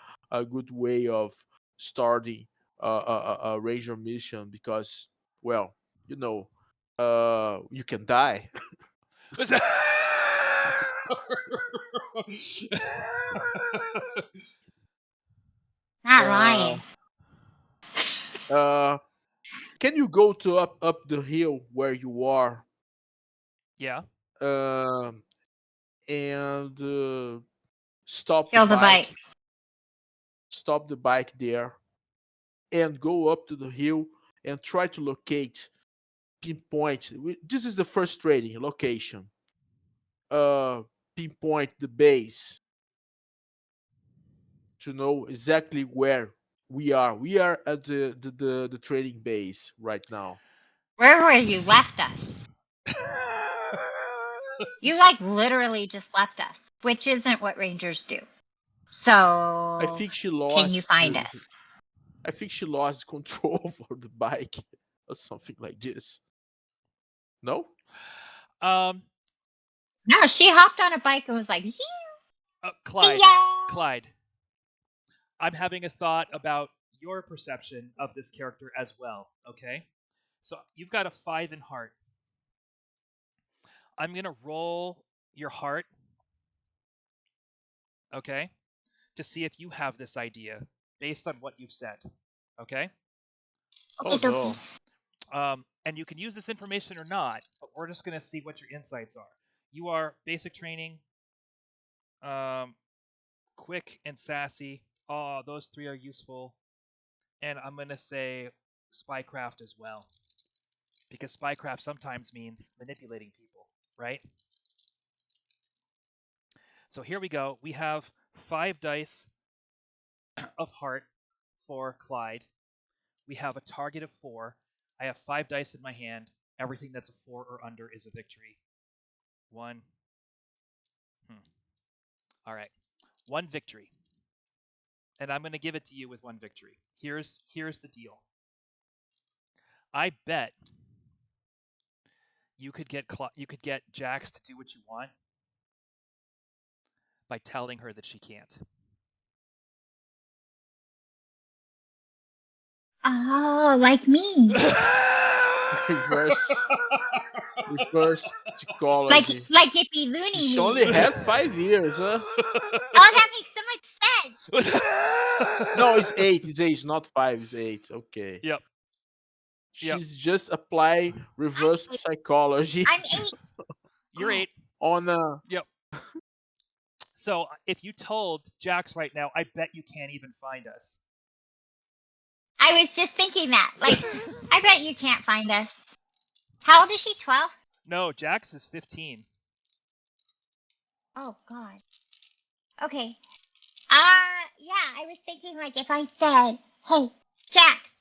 Speaker 2: good way of starting a ranger mission because, well, you know, you can die.
Speaker 3: Not
Speaker 2: uh,
Speaker 3: lying.
Speaker 2: uh, can you go to up the hill where you are,
Speaker 1: Yeah.
Speaker 2: um, and stop the
Speaker 3: Kill the bike.
Speaker 2: bike, stop the bike there, and go up to the hill and try to locate, pinpoint. This is the first trading location. Uh, Pinpoint the base to know exactly where we are. We are at the trading base right now.
Speaker 3: Where were you? Left us. You like literally just left us, which isn't what rangers do.
Speaker 2: I
Speaker 3: So,
Speaker 2: think she
Speaker 3: can you
Speaker 2: lost.
Speaker 3: find us?
Speaker 2: I think she lost control over the bike or something like this. No.
Speaker 1: um,
Speaker 3: No, she hopped on a bike and was like, see
Speaker 1: Clyde,
Speaker 3: ya.
Speaker 1: Clyde, I'm having a thought about your perception of this character as well, okay? So you've got a 5 in heart. I'm going to roll your heart, okay? To see if you have this idea based on what you've said, okay?
Speaker 2: Oh
Speaker 3: Okay, dokie.
Speaker 2: no.
Speaker 1: And you can use this information or not, but we're just going to see what your insights are. You are basic training, um, quick and sassy. Oh, those 3 are useful. And I'm going to say spycraft as well. Because spycraft sometimes means manipulating people, right? So here we go. We have 5 dice of heart for Clyde. We have a target of 4. I have 5 dice in my hand. Everything that's a 4 or under is a victory. 1. All right. 1 victory. And I'm going to give it to you with 1 victory. Here's the deal. I bet you could get Jax to do what you want by telling her that she can't.
Speaker 3: Oh, like me.
Speaker 2: Reverse reverse
Speaker 3: Like
Speaker 2: psychology.
Speaker 3: like Hippie Looney
Speaker 2: She only
Speaker 3: me.
Speaker 2: had 5 years, huh?
Speaker 3: Oh, that makes so much sense.
Speaker 2: No, it's eight. It's eight. It's not five. It's eight. Okay.
Speaker 1: Yep. Yep.
Speaker 2: She's just applying
Speaker 3: I'm
Speaker 2: reverse
Speaker 3: eight.
Speaker 2: psychology
Speaker 3: I'm eight.
Speaker 1: You're 8.
Speaker 2: on
Speaker 1: Yep. So if you told Jax right now, I bet you can't even find us.
Speaker 3: I was just thinking that. Like, I bet you can't find us. How old is she? 12?
Speaker 1: No, Jax is 15.
Speaker 3: Oh, God. Okay. Yeah, I was thinking, like, if I said, hey, Jax,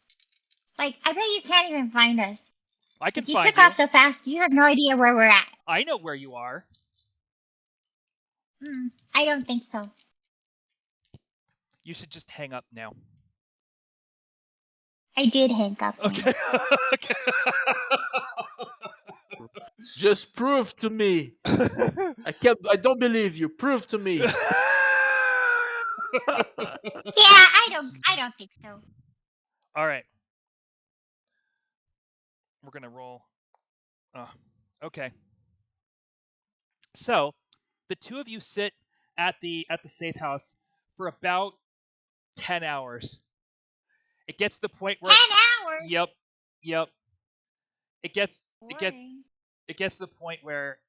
Speaker 3: like, I bet you can't even find us.
Speaker 1: I can
Speaker 3: Like, you
Speaker 1: find
Speaker 3: took
Speaker 1: you.
Speaker 3: off so fast, you have no idea where we're at.
Speaker 1: I know where you are.
Speaker 3: I don't think so.
Speaker 1: You should just hang up now.
Speaker 3: I did hang up.
Speaker 1: Okay.
Speaker 2: Just prove to me. I don't believe you. Prove to me.
Speaker 3: Yeah, I don't think so.
Speaker 1: All right. We're gonna roll. Okay. So, the two of you sit at the safe house for about 10 hours. It gets to the point where
Speaker 3: 10 hours?
Speaker 1: Yep. It gets
Speaker 3: Boring.
Speaker 1: it gets to the point where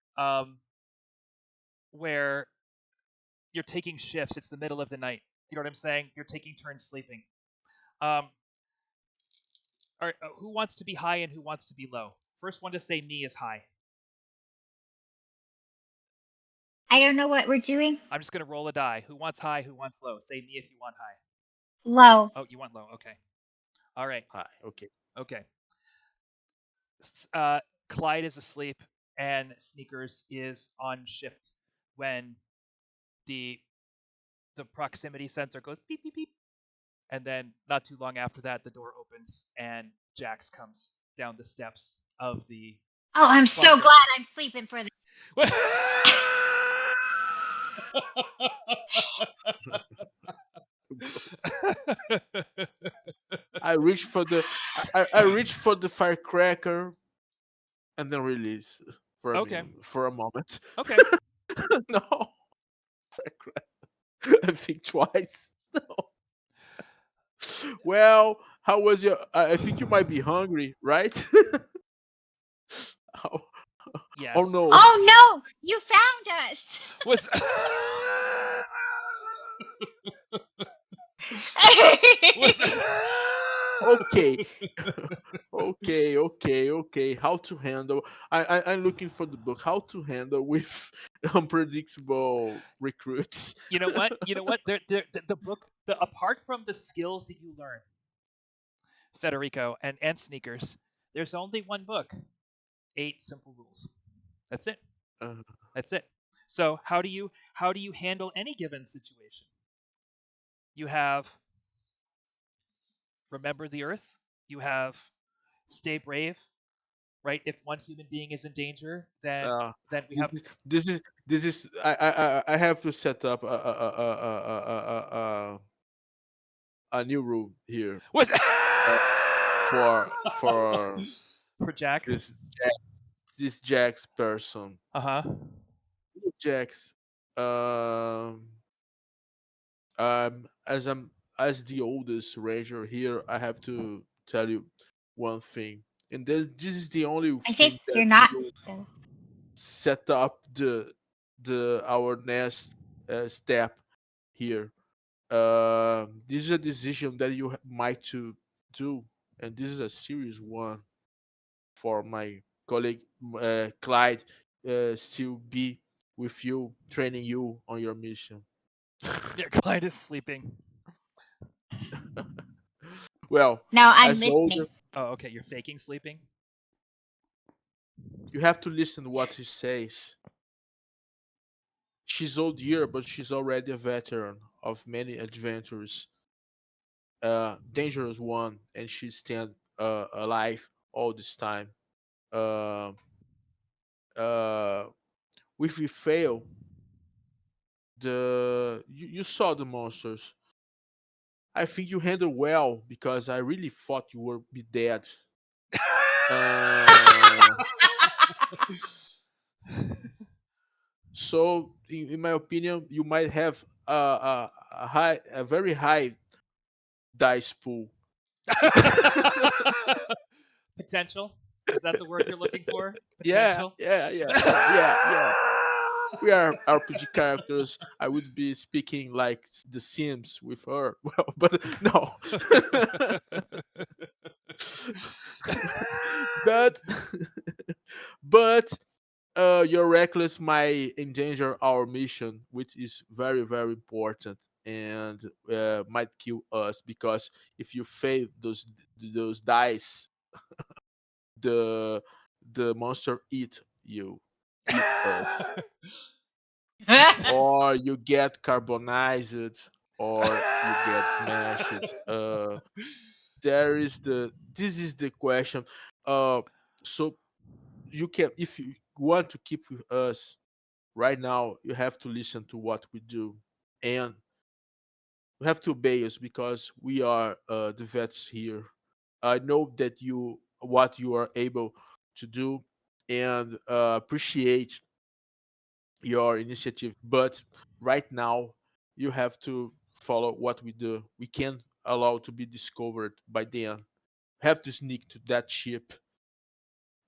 Speaker 1: you're taking shifts. It's the middle of the night. You know what I'm saying? You're taking turns sleeping. All right, who wants to be high and who wants to be low? First one to say me is high.
Speaker 3: I don't know what we're doing.
Speaker 1: I'm just gonna roll a die. Who wants high? Who wants low? Say me if you want high.
Speaker 3: Low.
Speaker 1: Oh, you want low? Okay. All right.
Speaker 2: Hi. Okay.
Speaker 1: Okay. Clyde is asleep and Sneakers is on shift when the proximity sensor goes beep beep beep, and then not too long after that, the door opens and Jax comes down the steps of the.
Speaker 3: Oh, I'm so
Speaker 1: bunker.
Speaker 3: glad I'm sleeping for this.
Speaker 2: I reach for the firecracker and then release for
Speaker 1: Okay.
Speaker 2: for a moment.
Speaker 1: Okay.
Speaker 2: No. Firecracker. I think twice. No. Well, how was your I think you might be hungry, right? Oh,
Speaker 1: Yes.
Speaker 2: oh no.
Speaker 3: Oh no, you found us.
Speaker 1: Was was
Speaker 2: Okay. Okay. How to handle? I'm looking for the book. How to handle with unpredictable recruits.
Speaker 1: You know what? The book, apart from the skills that you learn, Federico and Sneakers, there's only one book. 8 simple rules. That's it.
Speaker 2: Uh,
Speaker 1: That's it. So how do you handle any given situation? You have remember the earth. You have stay brave. Right? If one human being is in danger, then we have.
Speaker 2: this is I have to set up a new rule here
Speaker 1: Was
Speaker 2: for
Speaker 1: for Jax.
Speaker 2: this Jax person.
Speaker 1: Uh-huh.
Speaker 2: Jax, as the oldest ranger here, I have to tell you one thing, and this is the only
Speaker 3: I
Speaker 2: thing
Speaker 3: think
Speaker 2: that
Speaker 3: you're not.
Speaker 2: will set up the our next step here. This is a decision that you might to do, and this is a serious one for my colleague Clyde still be with you, training you on your mission.
Speaker 1: Yeah, Clyde is sleeping.
Speaker 2: Well,
Speaker 3: No, I'm
Speaker 2: as
Speaker 3: listening.
Speaker 2: older,
Speaker 1: Oh, okay. You're faking sleeping.
Speaker 2: you have to listen to what he says. She's old year, but she's already a veteran of many adventures, dangerous one, and she stand alive all this time. Uh, if we fail, you saw the monsters. I think you handled well because I really thought you would be dead. So, in my opinion, you might have a very high dice pool.
Speaker 1: Potential. Is that the word you're looking for?
Speaker 2: Yeah,
Speaker 1: Potential.
Speaker 2: yeah. We are RPG characters. I would be speaking like the Sims with her. Well, but no. but but your reckless might endanger our mission, which is very very important, and might kill us because if you fail those dice, the the monster eat us, or you get carbonized, or you get mashed. There is the this is the question. Uh, so you can, if you want to keep with us right now, you have to listen to what we do, and you have to obey us because we are the vets here. I know that you what you are able to do, and appreciate your initiative, but right now you have to follow what we do. We can't allow to be discovered by them. Have to sneak to that ship,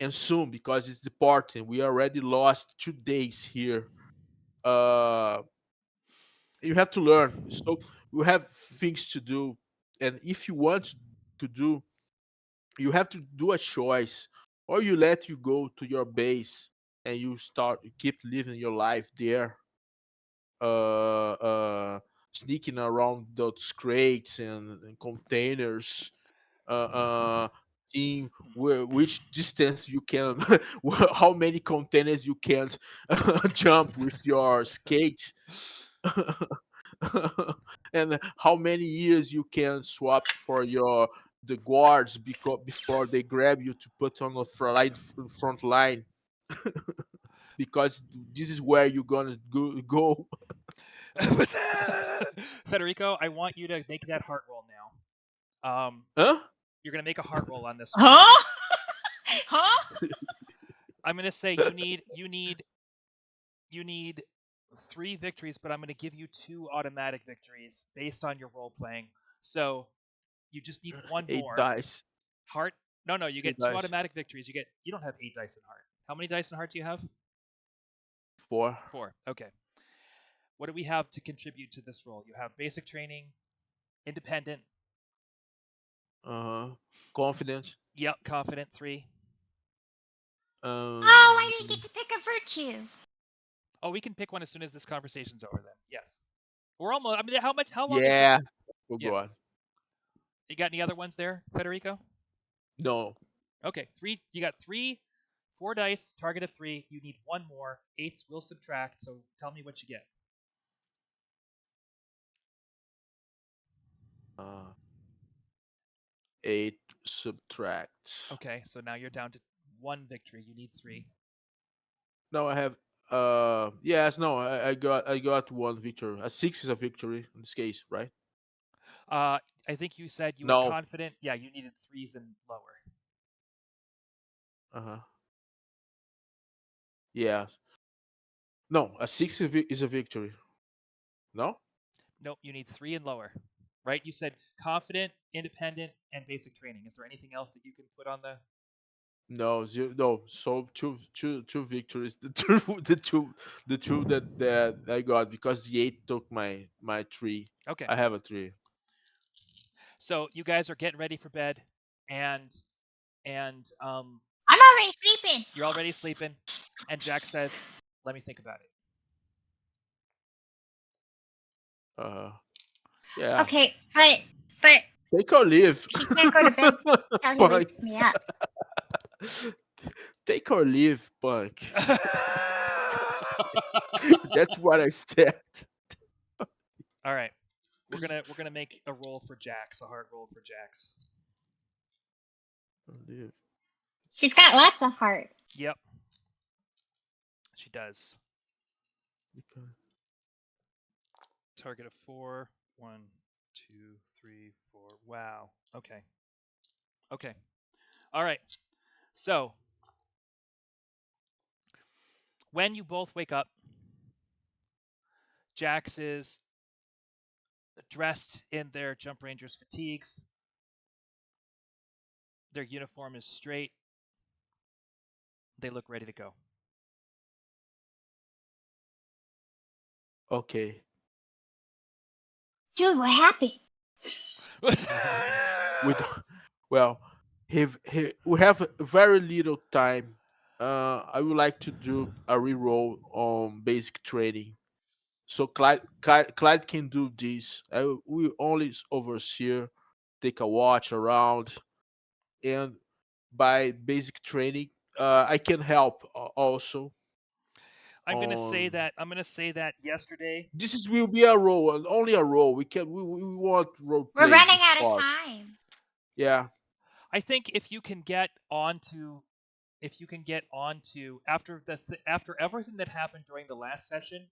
Speaker 2: and soon, because it's departing. We already lost 2 days here. uh you have to learn. So you have things to do, and if you want to do, you have to do a choice, or you let you go to your base and you keep living your life there, uh, uh, sneaking around those crates and containers, seeing which distance you can, how many containers you can jump with your skate, and how many years you can swap for your the guards because before they grab you to put on the front line, because this is where you're gonna go.
Speaker 1: Federico, I want you to make that heart roll now.
Speaker 2: Huh?
Speaker 1: You're gonna make a heart roll on this one.
Speaker 3: Huh? Huh?
Speaker 1: I'm gonna say you need 3 victories, but I'm gonna give you 2 automatic victories based on your role playing. So you just need one
Speaker 2: 8
Speaker 1: more
Speaker 2: dice,
Speaker 1: heart. No, you
Speaker 2: 2
Speaker 1: get 2
Speaker 2: dice,
Speaker 1: automatic victories. You don't have 8 dice in heart. How many dice in heart do you have?
Speaker 2: 4.
Speaker 1: 4. Okay. What do we have to contribute to this roll? You have basic training, independent.
Speaker 2: Confidence.
Speaker 1: Yep, confident 3.
Speaker 3: Oh, I
Speaker 2: Um,
Speaker 3: didn't get to pick a virtue.
Speaker 1: Oh, we can pick one as soon as this conversation's over. Then yes, we're almost. I mean, how long is
Speaker 2: yeah,
Speaker 1: this? Yeah,
Speaker 2: forgot.
Speaker 1: you got any other ones there, Federico?
Speaker 2: No.
Speaker 1: Okay, 3. You got 3, 4 dice, target of 3. You need one more. 8s will subtract. So tell me what you get.
Speaker 2: Uh, 8 subtract.
Speaker 1: Okay, so now you're down to 1 victory. You need 3.
Speaker 2: No, I have. Yes, no, I got one victory. A 6 is a victory in this case, right?
Speaker 1: I think you said you were
Speaker 2: No.
Speaker 1: confident. Yeah, you needed 3s and lower.
Speaker 2: Uh huh. Yeah. No, a 6 is a victory. No.
Speaker 1: Nope, you need 3 and lower. Right? You said confident, independent, and basic training. Is there anything else that you can put on the?
Speaker 2: No, zero, no. So two victories. The two that I got because the 8 took my 3.
Speaker 1: Okay.
Speaker 2: I have a 3.
Speaker 1: So you guys are getting ready for bed, and
Speaker 3: I'm already sleeping.
Speaker 1: you're already sleeping, and Jack says, "Let me think about it."
Speaker 2: Yeah.
Speaker 3: Okay, but
Speaker 2: Take or leave.
Speaker 3: he can't go to bed till he
Speaker 2: Punk.
Speaker 3: wakes me up.
Speaker 2: Take or leave, punk. That's what I said.
Speaker 1: All right, we're gonna make a roll for Jax, a heart roll for Jax.
Speaker 2: Leave.
Speaker 3: She's got lots of heart.
Speaker 1: Yep, she does. Target of 4. 1, 2, 3, 4. Wow. Okay. Okay. All right. So when you both wake up, Jax is dressed in their Jump Rangers fatigues. Their uniform is straight. They look ready to go.
Speaker 2: Okay.
Speaker 3: Dude, what happened?
Speaker 2: We don't, well, we have very little time. I would like to do a reroll on basic training. So Clyde can do this. We only overseer, take a watch around, and by basic training, I can help also
Speaker 1: I'm gonna say
Speaker 2: on.
Speaker 1: that yesterday.
Speaker 2: This is will be a role, only a role. We want role
Speaker 3: We're
Speaker 2: play
Speaker 3: running
Speaker 2: this
Speaker 3: out of
Speaker 2: part.
Speaker 3: time.
Speaker 2: Yeah.
Speaker 1: I think if you can get onto after everything that happened during the last session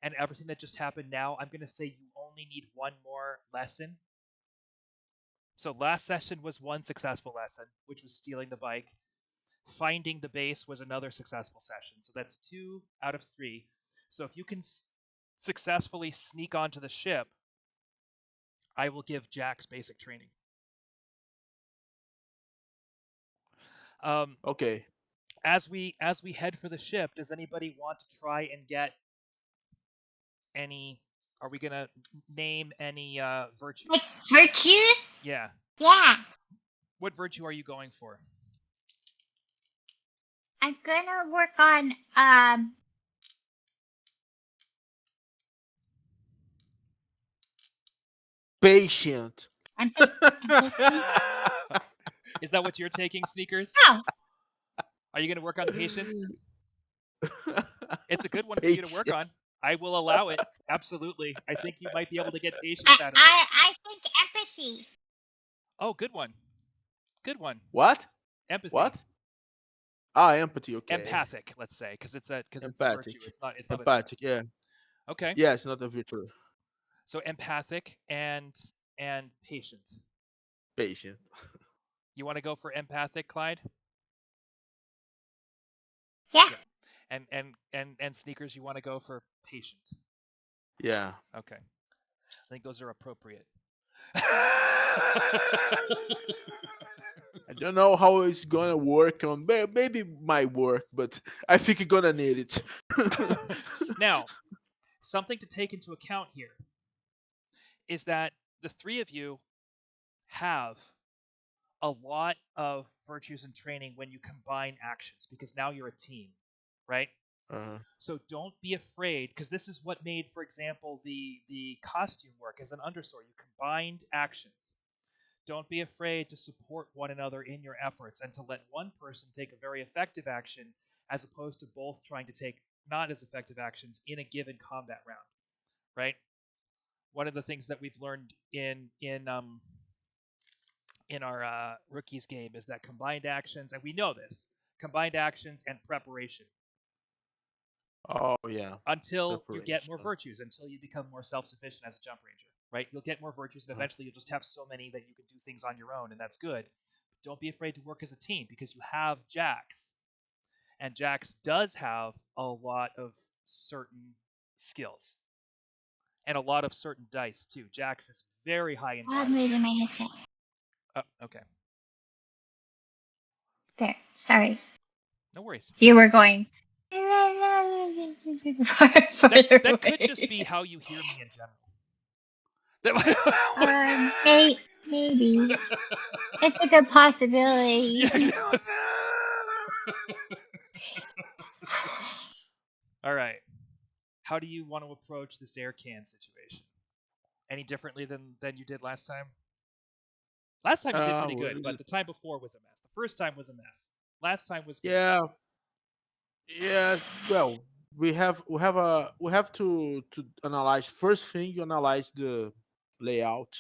Speaker 1: and everything that just happened now, I'm gonna say you only need one more lesson. So last session was one successful lesson, which was stealing the bike. Finding the base was another successful session. So that's 2 out of 3. So if you can successfully sneak onto the ship, I will give Jax basic training.
Speaker 2: Okay.
Speaker 1: As we head for the ship, does anybody want to try and get any? Are we gonna name any virtues?
Speaker 3: Like virtues?
Speaker 1: Yeah.
Speaker 3: Yeah.
Speaker 1: What virtue are you going for?
Speaker 3: I'm gonna work on
Speaker 2: Patient.
Speaker 3: empathy.
Speaker 1: Is that what you're taking, Sneakers?
Speaker 3: No.
Speaker 1: Are you going to work on patience? It's a good one for you to work
Speaker 2: Patient.
Speaker 1: on. I will allow it. Absolutely. I think you might be able to get patience
Speaker 3: I,
Speaker 1: out of it.
Speaker 3: I think empathy.
Speaker 1: Oh, good one. Good one.
Speaker 2: What?
Speaker 1: Empathy.
Speaker 2: What? Ah, empathy. Okay.
Speaker 1: Empathic, let's say, because it's a virtue.
Speaker 2: Empathic.
Speaker 1: It's not a
Speaker 2: Empathic.
Speaker 1: trait.
Speaker 2: Yeah.
Speaker 1: Okay.
Speaker 2: Yeah, it's not a virtue.
Speaker 1: So empathic and patient.
Speaker 2: Patient.
Speaker 1: You want to go for empathic, Clyde?
Speaker 3: Yeah.
Speaker 1: And Sneakers, you want to go for patient.
Speaker 2: Yeah.
Speaker 1: Okay. I think those are appropriate.
Speaker 2: I don't know how it's gonna work on. Maybe might work, but I think you're gonna need it.
Speaker 1: Now, something to take into account here is that the three of you have a lot of virtues and training when you combine actions because now you're a team, right?
Speaker 2: Uh-huh.
Speaker 1: So don't be afraid because this is what made, for example, the costume work as an undersword. You combined actions. Don't be afraid to support one another in your efforts and to let one person take a very effective action as opposed to both trying to take not as effective actions in a given combat round, right? One of the things that we've learned in our rookies game is that combined actions, and we know this, combined actions and preparation
Speaker 2: Oh yeah.
Speaker 1: until you get more
Speaker 2: Preparation.
Speaker 1: virtues, until you become more self-sufficient as a jump ranger, right? You'll get more virtues, and
Speaker 2: Uh-huh.
Speaker 1: eventually you'll just have so many that you can do things on your own, and that's good. But don't be afraid to work as a team because you have Jax, and Jax does have a lot of certain skills and a lot of certain dice too. Jax is very high in
Speaker 3: I'm
Speaker 1: dice.
Speaker 3: losing my headset.
Speaker 1: Oh, okay,
Speaker 3: There. Sorry.
Speaker 1: no worries.
Speaker 3: You were going.
Speaker 1: That could just be how you hear me in general.
Speaker 3: Maybe. It's a good possibility.
Speaker 1: Yeah. All right. How do you want to approach this air can situation? Any differently than you did last time? Last time you did pretty good, but the time before was a mess. The first time was a mess. Last time was good.
Speaker 2: Yeah. Yes. Well, we have to analyze. First thing, you analyze the layout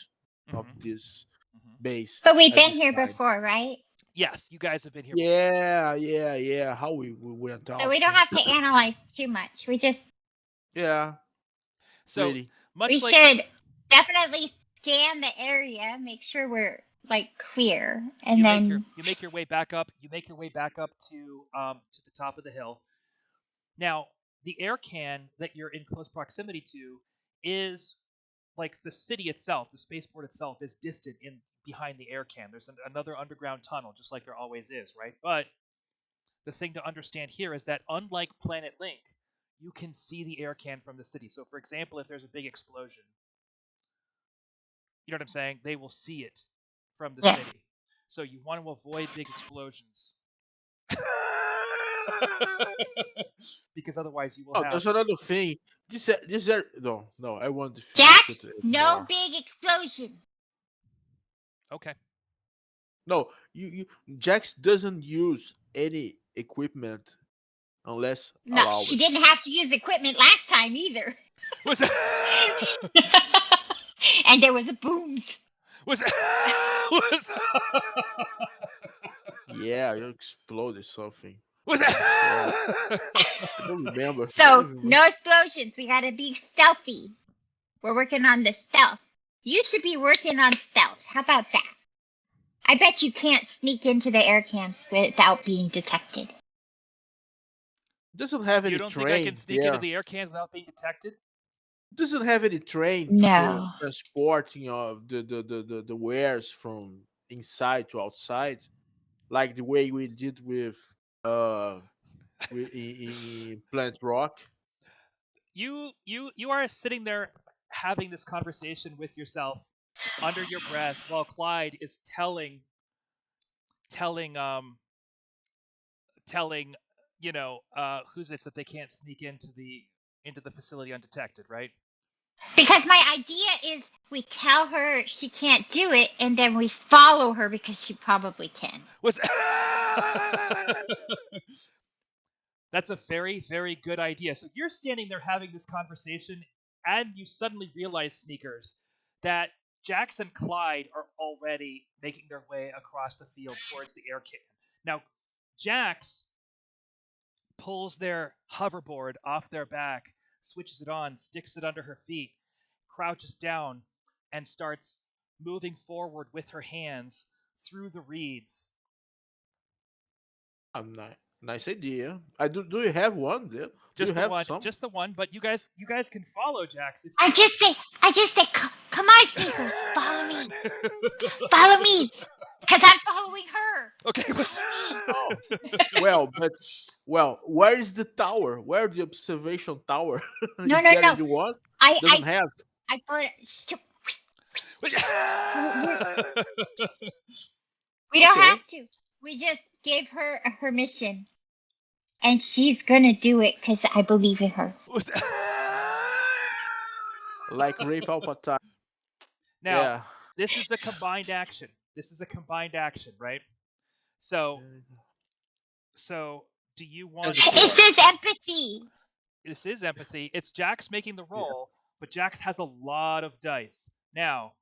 Speaker 2: of
Speaker 1: Mm-hmm.
Speaker 2: this
Speaker 1: Mm-hmm.
Speaker 2: base.
Speaker 3: But we've
Speaker 2: I
Speaker 3: been here
Speaker 2: described.
Speaker 3: before, right?
Speaker 1: Yes, you guys have been here.
Speaker 2: Yeah. How we went
Speaker 3: So
Speaker 2: out
Speaker 3: we don't
Speaker 2: from.
Speaker 3: have to analyze too much.
Speaker 2: Yeah.
Speaker 1: So
Speaker 2: Really.
Speaker 3: We
Speaker 1: much like
Speaker 3: should definitely scan the area, make sure we're like clear, and
Speaker 1: you
Speaker 3: then
Speaker 1: make your way back up. You make your way back up to the top of the hill. Now, the air can that you're in close proximity to is like the city itself, the spaceport itself is distant in behind the air can. There's another underground tunnel, just like there always is, right? But the thing to understand here is that unlike Planet Link, you can see the air can from the city. So, for example, if there's a big explosion, you know what I'm saying? They will see it from the
Speaker 3: Yeah.
Speaker 1: city. So you want to avoid big explosions. Because otherwise you will
Speaker 2: Oh,
Speaker 1: have.
Speaker 2: there's another thing. No, I want to
Speaker 3: Jax,
Speaker 2: shoot it
Speaker 3: no
Speaker 2: more.
Speaker 3: big explosion.
Speaker 1: Okay.
Speaker 2: No, Jax doesn't use any equipment unless
Speaker 3: No, she
Speaker 2: allowed.
Speaker 3: didn't have to use equipment last time either.
Speaker 1: Was that?
Speaker 3: And there was a booms.
Speaker 1: Was that? Was.
Speaker 2: Yeah, you exploded something.
Speaker 1: Was
Speaker 2: Yeah,
Speaker 1: that?
Speaker 2: I don't remember. I don't
Speaker 3: So
Speaker 2: remember.
Speaker 3: no explosions. We gotta be stealthy. We're working on the stealth. You should be working on stealth. How about that? I bet you can't sneak into the air camps without being detected.
Speaker 2: Doesn't have
Speaker 1: You
Speaker 2: any
Speaker 1: don't think I can
Speaker 2: train
Speaker 1: sneak into
Speaker 2: there.
Speaker 1: the air can without being detected?
Speaker 2: Doesn't have any train to
Speaker 3: No.
Speaker 2: transporting of the wares from inside to outside, like the way we did with in Planet Rock.
Speaker 1: You are sitting there having this conversation with yourself under your breath while Clyde is telling who's it that they can't sneak into the facility undetected, right?
Speaker 3: Because my idea is we tell her she can't do it and then we follow her because she probably can.
Speaker 1: Was That's a very, very good idea. So you're standing there having this conversation, and you suddenly realize, Sneakers, that Jax and Clyde are already making their way across the field towards the air can. Now, Jax pulls their hoverboard off their back, switches it on, sticks it under her feet, crouches down, and starts moving forward with her hands through the reeds.
Speaker 2: Nice idea. I do. Do you have one there? Do you have some?
Speaker 1: Just the one. But you guys can follow Jax.
Speaker 3: I just say, come on, Sneakers, follow me. Follow me. Because I'm following her.
Speaker 1: Okay, but
Speaker 2: Oh, well, where is the tower? Where the observation tower?
Speaker 3: No,
Speaker 2: Is
Speaker 3: no,
Speaker 2: there
Speaker 3: no.
Speaker 2: anyone?
Speaker 3: I
Speaker 2: Doesn't have.
Speaker 3: thought we don't
Speaker 2: Okay.
Speaker 3: have to. We just gave her a permission. And she's gonna do it because I believe in her.
Speaker 2: Like Ray Palpatine.
Speaker 1: Now,
Speaker 2: Yeah.
Speaker 1: this is a combined action. Right? So, do you want
Speaker 2: As
Speaker 1: to?
Speaker 3: It says empathy.
Speaker 1: This is empathy. It's Jax making the
Speaker 2: Yeah.
Speaker 1: roll, but Jax has a lot of dice. Now,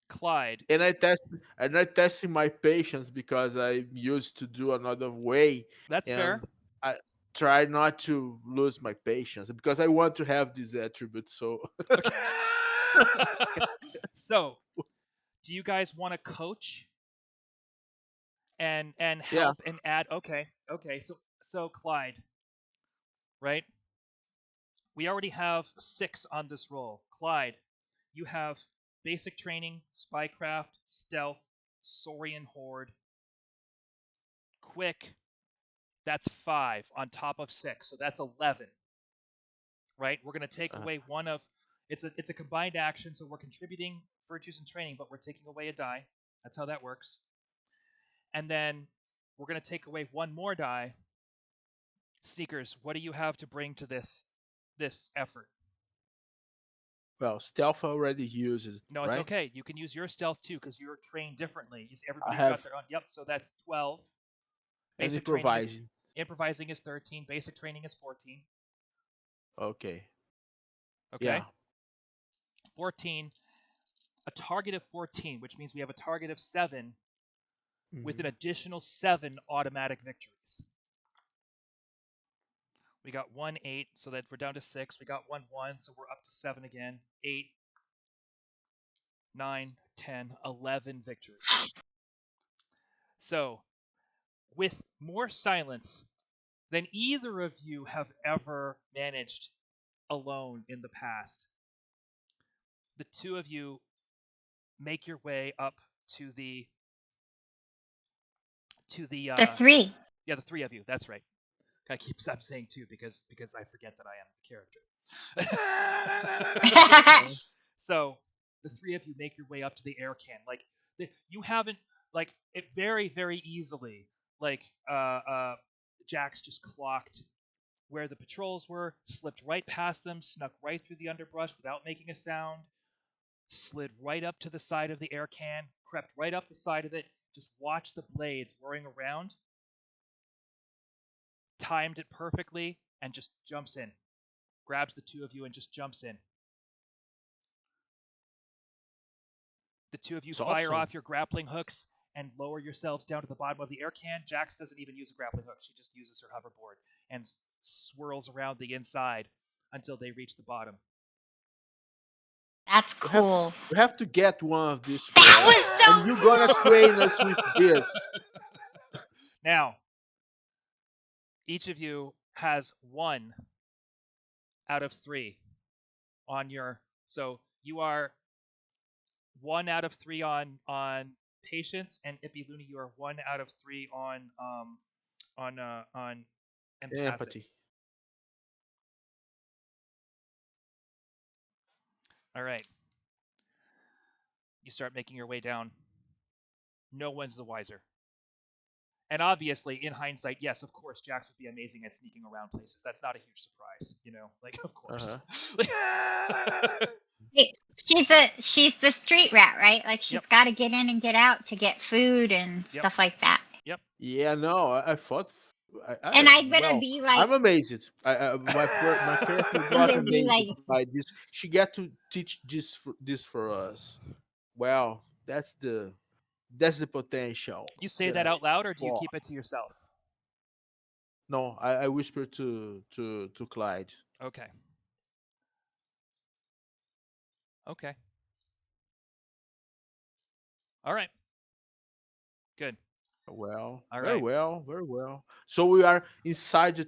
Speaker 1: Clyde.
Speaker 2: And I testing my patience because I'm used to do another way.
Speaker 1: That's fair.
Speaker 2: And I try not to lose my patience because I want to have these attributes. So
Speaker 1: Okay. So, do you guys want to coach and
Speaker 2: yeah.
Speaker 1: help and add? Okay. So Clyde, right? We already have 6 on this roll. Clyde, you have basic training, spycraft, stealth, Saurian horde, quick. That's 5 on top of 6, so that's 11. Right? We're going to take away one of. It's a combined action, so we're contributing virtues and training, but we're taking away a die. That's how that works. And then we're going to take away one more die. Sneakers, what do you have to bring to this effort?
Speaker 2: Well, stealth already used it.
Speaker 1: No, it's
Speaker 2: right?
Speaker 1: okay. You can use your stealth too because you're trained differently.
Speaker 2: I
Speaker 1: Everybody's
Speaker 2: have
Speaker 1: got their own. Yep. So that's 12.
Speaker 2: and
Speaker 1: Basic
Speaker 2: improvising.
Speaker 1: improvising is 13. Basic training is 14.
Speaker 2: Okay.
Speaker 1: Okay.
Speaker 2: Yeah.
Speaker 1: 14. A target of 14, which means we have a target of 7 with an additional 7 automatic victories. We got 1 8, so that we're down to 6. We got 1 1, so we're up to 7 again. 8, 9, 10, 11 victories. So, with more silence than either of you have ever managed alone in the past, the two of you make your way up to the
Speaker 3: 3.
Speaker 1: yeah, the 3 of you. That's right. I keep saying two because I forget that I am the character. So the three of you make your way up to the air can. Like you haven't like it very easily. Like Jax just clocked where the patrols were, slipped right past them, snuck right through the underbrush without making a sound, slid right up to the side of the air can, crept right up the side of it, just watched the blades whirring around, timed it perfectly, and just jumps in. Grabs the two of you and just jumps in. The two of you
Speaker 2: It's
Speaker 1: fire
Speaker 2: awesome.
Speaker 1: off your grappling hooks and lower yourselves down to the bottom of the air can. Jax doesn't even use a grappling hook. She just uses her hoverboard and swirls around the inside until they reach the bottom.
Speaker 3: That's cool.
Speaker 2: We have to get one of these for
Speaker 3: That
Speaker 2: us.
Speaker 3: was so
Speaker 2: And you're gonna train us with this.
Speaker 1: Now, each of you has 1 out of 3 on your. So you are 1 out of 3 on patience, and Ippy Looney, you are 1 out of 3 on empathic.
Speaker 2: Empathy.
Speaker 1: All right. You start making your way down. No one's the wiser. And obviously, in hindsight, yes, of course, Jax would be amazing at sneaking around places. That's not a huge surprise, like of course.
Speaker 3: She's the street rat, right? Like she's got to get in and get out to get food and stuff like that.
Speaker 1: Yep.
Speaker 2: Yeah, no, I thought.
Speaker 3: And I better be like.
Speaker 2: I'm amazed. My character got amazed by this. She got to teach this for us. Well, that's the potential.
Speaker 1: You say that out loud, or do you keep it to yourself?
Speaker 2: No, I whisper to Clyde.
Speaker 1: Okay. Okay. All right. Good.
Speaker 2: Well,
Speaker 1: all
Speaker 2: very
Speaker 1: right.
Speaker 2: well, very well. So we are inside the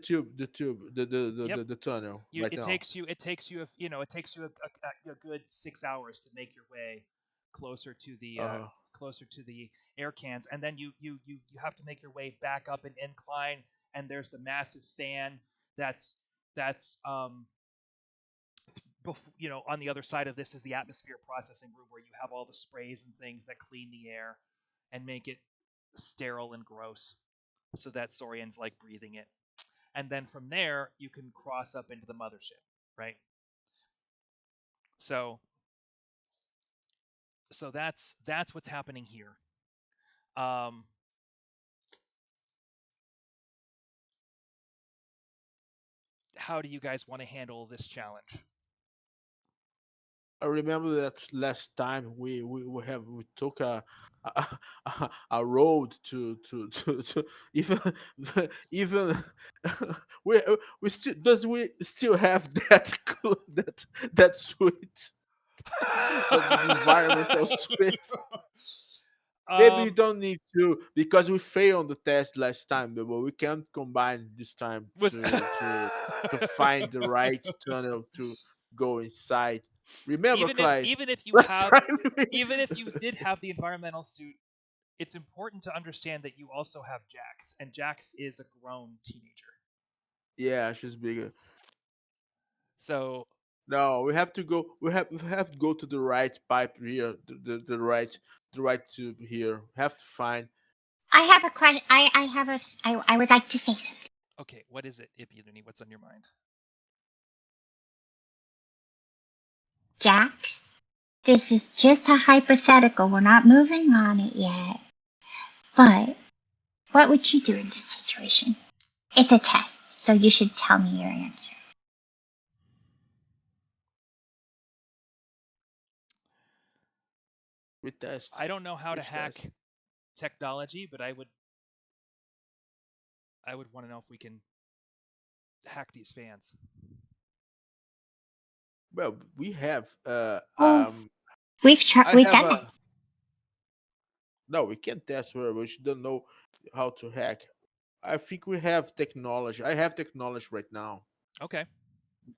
Speaker 2: tunnel
Speaker 1: It
Speaker 2: now.
Speaker 1: takes you. It takes you. It takes you a good 6 hours to make your way closer to the air cans, and then you have to make your way back up an incline, and there's the massive fan that's on the other side of this is the atmosphere processing room where you have all the sprays and things that clean the air and make it sterile and gross so that Saurian's like breathing it. And then from there, you can cross up into the mothership, right? So that's what's happening here. How do you guys want to handle this challenge?
Speaker 2: I remember that last time we took a road to even we still have that suite that environmental suite. Maybe you don't need to because we failed on the test last time, but we can't combine this time to find the right tunnel to go inside. Remember, Clyde?
Speaker 1: Even if you did have the environmental suit, it's important to understand that you also have Jax, and Jax is a grown teenager.
Speaker 2: Yeah, she's bigger.
Speaker 1: So
Speaker 2: no, we have to go. We have to go to the right pipe here. The right tube here. We have to find.
Speaker 3: I have a question. I would like to say something.
Speaker 1: Okay, what is it, Ippy Looney? What's on your mind?
Speaker 3: Jax, this is just a hypothetical. We're not moving on it yet. But what would you do in this situation? It's a test, so you should tell me your answer.
Speaker 2: We test.
Speaker 1: I don't know how to hack technology, but I would want to know if we can hack these fans.
Speaker 2: Well, we have.
Speaker 3: We've done it.
Speaker 2: No, we can't test her. We don't know how to hack. I think we have technology. I have technology right now.
Speaker 1: Okay.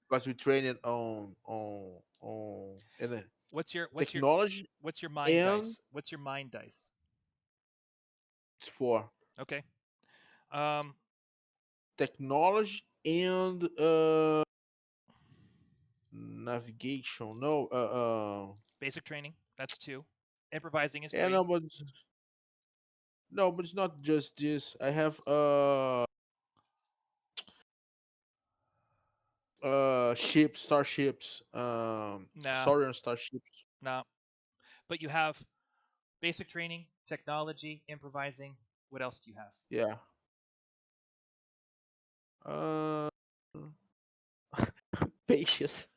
Speaker 2: Because we train it on
Speaker 1: what's your
Speaker 2: technology.
Speaker 1: What's your mind dice? What's your mind dice?
Speaker 2: It's 4.
Speaker 1: Okay.
Speaker 2: technology and navigation. No,
Speaker 1: Basic training, that's 2. Improvising is
Speaker 2: yeah,
Speaker 1: 3.
Speaker 2: no, but it's not just this. I have starships,
Speaker 1: Nah,
Speaker 2: story on starships.
Speaker 1: nah. But you have basic training, technology, improvising. What else do you have?
Speaker 2: Yeah. Uh, patience.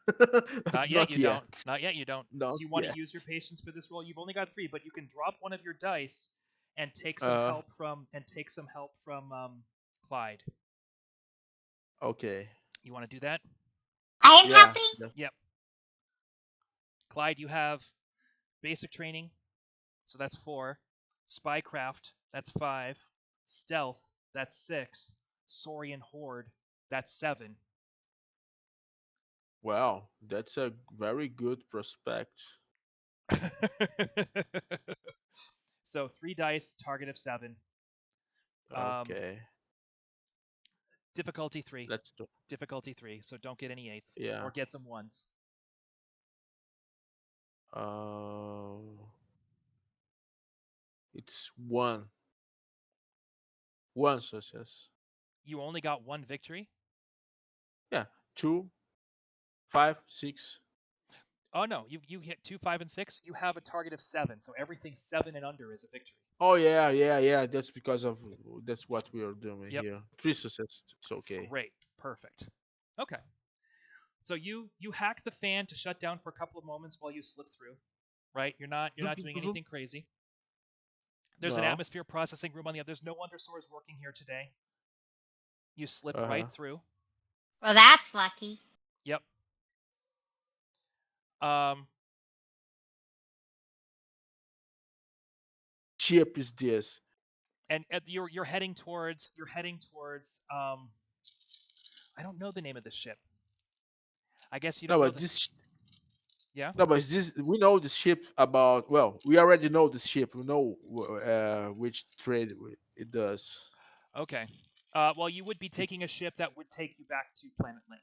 Speaker 1: Not yet,
Speaker 2: Not
Speaker 1: you don't.
Speaker 2: yet.
Speaker 1: Not yet, you don't.
Speaker 2: Not
Speaker 1: Do you want to
Speaker 2: yet.
Speaker 1: use your patience for this roll? You've only got 3, but you can drop one of your dice and take some
Speaker 2: Uh,
Speaker 1: help from Clyde.
Speaker 2: okay.
Speaker 1: You want to do that?
Speaker 3: I am
Speaker 2: Yeah.
Speaker 3: helping.
Speaker 1: Yep. Clyde, you have basic training, so that's 4. Spycraft, that's 5. Stealth, that's 6. Saurian Horde, that's 7.
Speaker 2: Wow, that's a very good prospect.
Speaker 1: So 3 dice, target of 7. Um,
Speaker 2: Okay.
Speaker 1: difficulty 3.
Speaker 2: Let's do.
Speaker 1: Difficulty 3. So don't get any 8s
Speaker 2: Yeah.
Speaker 1: or get some 1s.
Speaker 2: Uh, it's one. One success.
Speaker 1: You only got 1 victory.
Speaker 2: Yeah. 2, 5, 6.
Speaker 1: Oh no, you hit 2, 5, and 6. You have a target of 7, so everything 7 and under is a victory.
Speaker 2: Oh yeah, yeah. That's because of that's what we are doing
Speaker 1: Yep.
Speaker 2: here. 3 success. It's okay.
Speaker 1: Great. Perfect. Okay. So you hack the fan to shut down for a couple of moments while you slip through. Right? You're not doing anything crazy. There's an
Speaker 2: No.
Speaker 1: atmosphere processing room on the other. There's no undersores working here today. You slip
Speaker 2: Uh
Speaker 1: right
Speaker 2: huh.
Speaker 1: through.
Speaker 3: Well, that's lucky.
Speaker 1: Yep. Um,
Speaker 2: Ship is this.
Speaker 1: and you're heading towards I don't know the name of the ship. I guess you
Speaker 2: No,
Speaker 1: don't know
Speaker 2: but
Speaker 1: the
Speaker 2: this.
Speaker 1: yeah.
Speaker 2: No, but this we know the ship about. Well, we already know the ship. We know which trade it does.
Speaker 1: Okay. Well, you would be
Speaker 2: It,
Speaker 1: taking a ship that would take you back to Planet Link.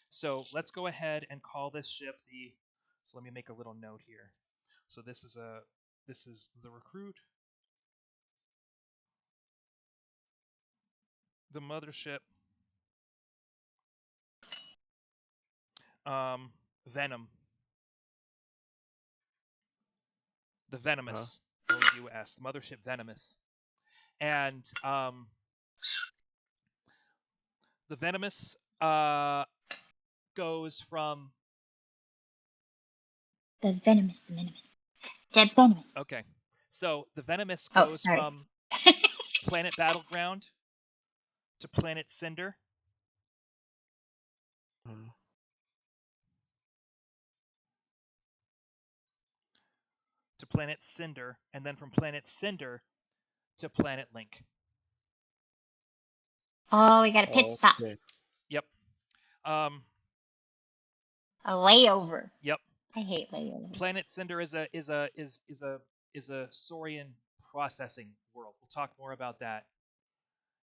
Speaker 1: So let's go ahead and call this ship the. So let me make a little note here. So this is the recruit, the mothership, Venom, the
Speaker 2: uh,
Speaker 1: Venomous, OUS, the mothership Venomous, and the Venomous goes from
Speaker 3: The venomous, the venomous. The venomous.
Speaker 1: okay. So the Venomous
Speaker 3: Oh,
Speaker 1: goes
Speaker 3: sorry.
Speaker 1: from Planet Battleground to Planet Cinder
Speaker 2: uh,
Speaker 1: to Planet Cinder, and then from Planet Cinder to Planet Link.
Speaker 3: Oh, we got a pit stop.
Speaker 2: okay.
Speaker 1: Yep. Um,
Speaker 3: A layover.
Speaker 1: yep.
Speaker 3: I hate layovers.
Speaker 1: Planet Cinder is a Saurian processing world. We'll talk more about that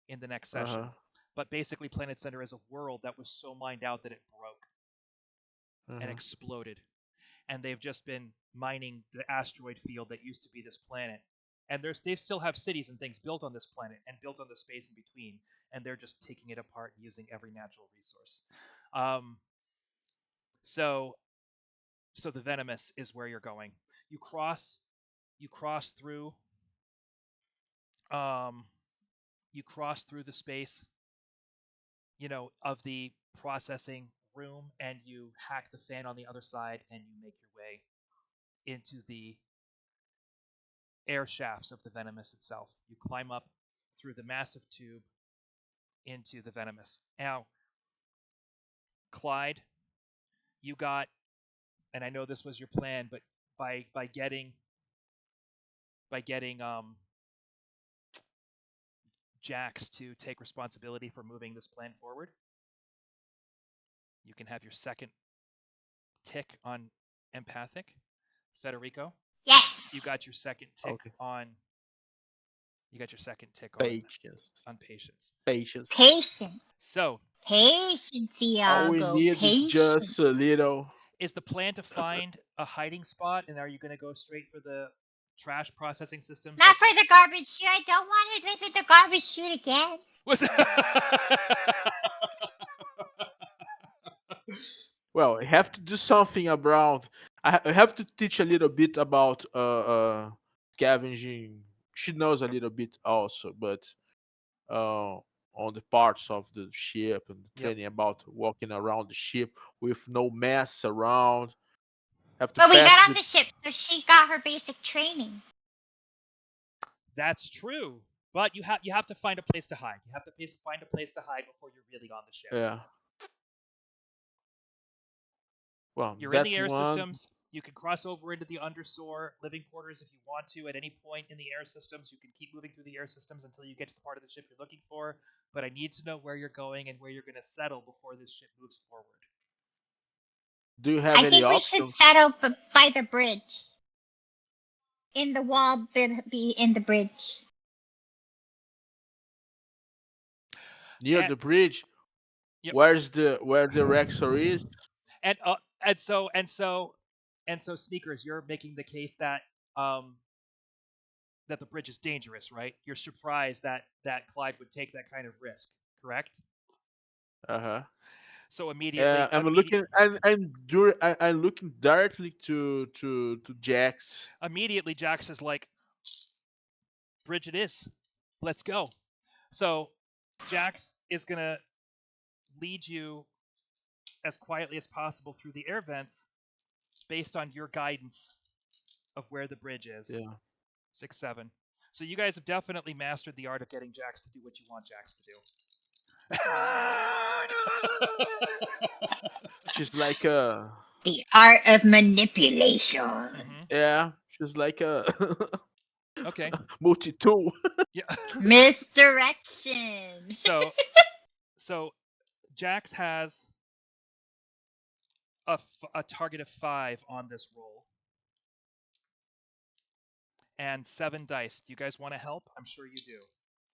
Speaker 1: in the next
Speaker 2: Uh
Speaker 1: session.
Speaker 2: huh.
Speaker 1: But basically, Planet Cinder is a world that was so mined out that it broke
Speaker 2: Uh
Speaker 1: and
Speaker 2: huh.
Speaker 1: exploded, and they've just been mining the asteroid field that used to be this planet. And they still have cities and things built on this planet and built on the space in between, and they're just taking it apart using every natural resource. Um, so so the Venomous is where you're going. You cross through um, you cross through the space, of the processing room, and you hack the fan on the other side, and you make your way into the air shafts of the Venomous itself. You climb up through the massive tube into the Venomous. Now, Clyde, you got, and I know this was your plan, but by getting Jax to take responsibility for moving this plan forward, you can have your second tick on empathic. Federico,
Speaker 3: Yes.
Speaker 1: you got your second tick
Speaker 2: Okay.
Speaker 1: on You got your second tick
Speaker 2: Patience.
Speaker 1: on patience.
Speaker 2: Patience.
Speaker 3: Patience.
Speaker 1: So,
Speaker 3: Patience,
Speaker 2: All we
Speaker 3: Iago.
Speaker 2: need is just a little.
Speaker 1: is the plan to find a hiding spot, and are you going to go straight for the trash processing systems?
Speaker 3: Not for the garbage chute. I don't want to live in the garbage chute again.
Speaker 1: What's
Speaker 2: Well, I have to do something around. I have to teach a little bit about scavenging. She knows a little bit also, but on the parts of the ship and
Speaker 1: Yep.
Speaker 2: training about walking around the ship with no mess around. Have to
Speaker 3: But we
Speaker 2: pass
Speaker 3: got on the ship, so she got her basic training.
Speaker 1: That's true, but you have to find a place to hide. You have to find a place to hide before you're really on the ship.
Speaker 2: Yeah. Well,
Speaker 1: You're in
Speaker 2: that
Speaker 1: the air
Speaker 2: one.
Speaker 1: systems. You can cross over into the undersoar living quarters if you want to at any point in the air systems. You can keep moving through the air systems until you get to the part of the ship you're looking for. But I need to know where you're going and where you're going to settle before this ship moves forward.
Speaker 2: Do you have
Speaker 3: I
Speaker 2: any
Speaker 3: think we should
Speaker 2: options?
Speaker 3: settle by the bridge. In the wall, be in the bridge.
Speaker 2: Near the bridge?
Speaker 1: Yep.
Speaker 2: Where the Rexor is?
Speaker 1: And so Sneakers, you're making the case that that the bridge is dangerous, right? You're surprised that Clyde would take that kind of risk, correct?
Speaker 2: Uh-huh.
Speaker 1: So immediately,
Speaker 2: I'm looking. I'm looking directly to Jax.
Speaker 1: Immediately, Jax is like, "Bridge, it is. Let's go." So Jax is gonna lead you as quietly as possible through the air vents, based on your guidance of where the bridge is.
Speaker 2: Yeah.
Speaker 1: 6-7. So you guys have definitely mastered the art of getting Jax to do what you want Jax to do.
Speaker 2: She's like a.
Speaker 3: The art of manipulation.
Speaker 1: Mhm.
Speaker 2: Yeah. She's like a.
Speaker 1: Okay.
Speaker 2: multi-tool.
Speaker 1: Yeah.
Speaker 3: Misdirection.
Speaker 1: So Jax has a target of 5 on this roll. And 7 dice. Do you guys want to help? I'm sure you do.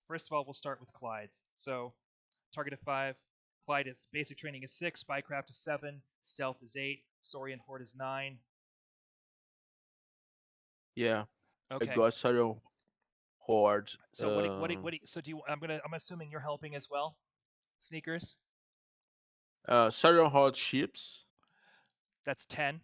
Speaker 1: First of all, we'll start with Clyde's. So, target of 5. Clyde is basic training is 6, spycraft is 7, stealth is 8, Saurian horde is 9.
Speaker 2: Yeah.
Speaker 1: Okay.
Speaker 2: I got Saurian horde.
Speaker 1: So so I'm assuming you're helping as well, Sneakers.
Speaker 2: Saurian horde ships.
Speaker 1: That's 10.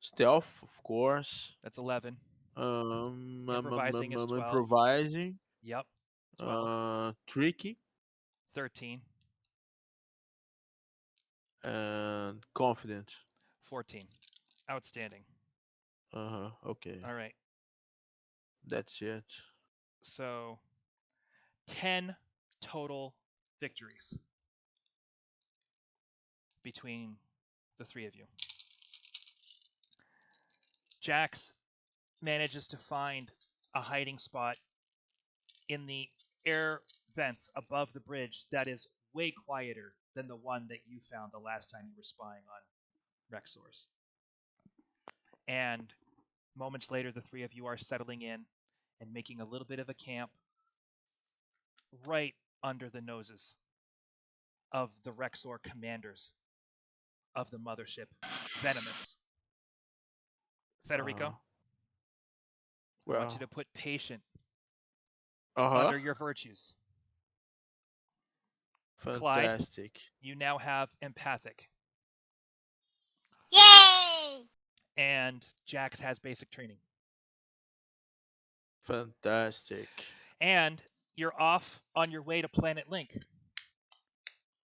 Speaker 2: Stealth, of course.
Speaker 1: That's 11.
Speaker 2: Improvising.
Speaker 1: Improvising is 12.
Speaker 2: Improvising.
Speaker 1: Yep. 12.
Speaker 2: Tricky
Speaker 1: 13.
Speaker 2: and confident.
Speaker 1: 14. Outstanding.
Speaker 2: Okay.
Speaker 1: All right.
Speaker 2: That's it.
Speaker 1: So 10 total victories between the 3 of you. Jax manages to find a hiding spot in the air vents above the bridge that is way quieter than the one that you found the last time you were spying on Rexors. And moments later, the 3 of you are settling in and making a little bit of a camp right under the noses of the Rexor commanders of the mothership, Venomous. Federico, I want you to put patient under your virtues.
Speaker 2: Fantastic.
Speaker 1: Clyde, you now have empathic.
Speaker 3: Yay!
Speaker 1: And Jax has basic training.
Speaker 2: Fantastic.
Speaker 1: And you're off on your way to Planet Link.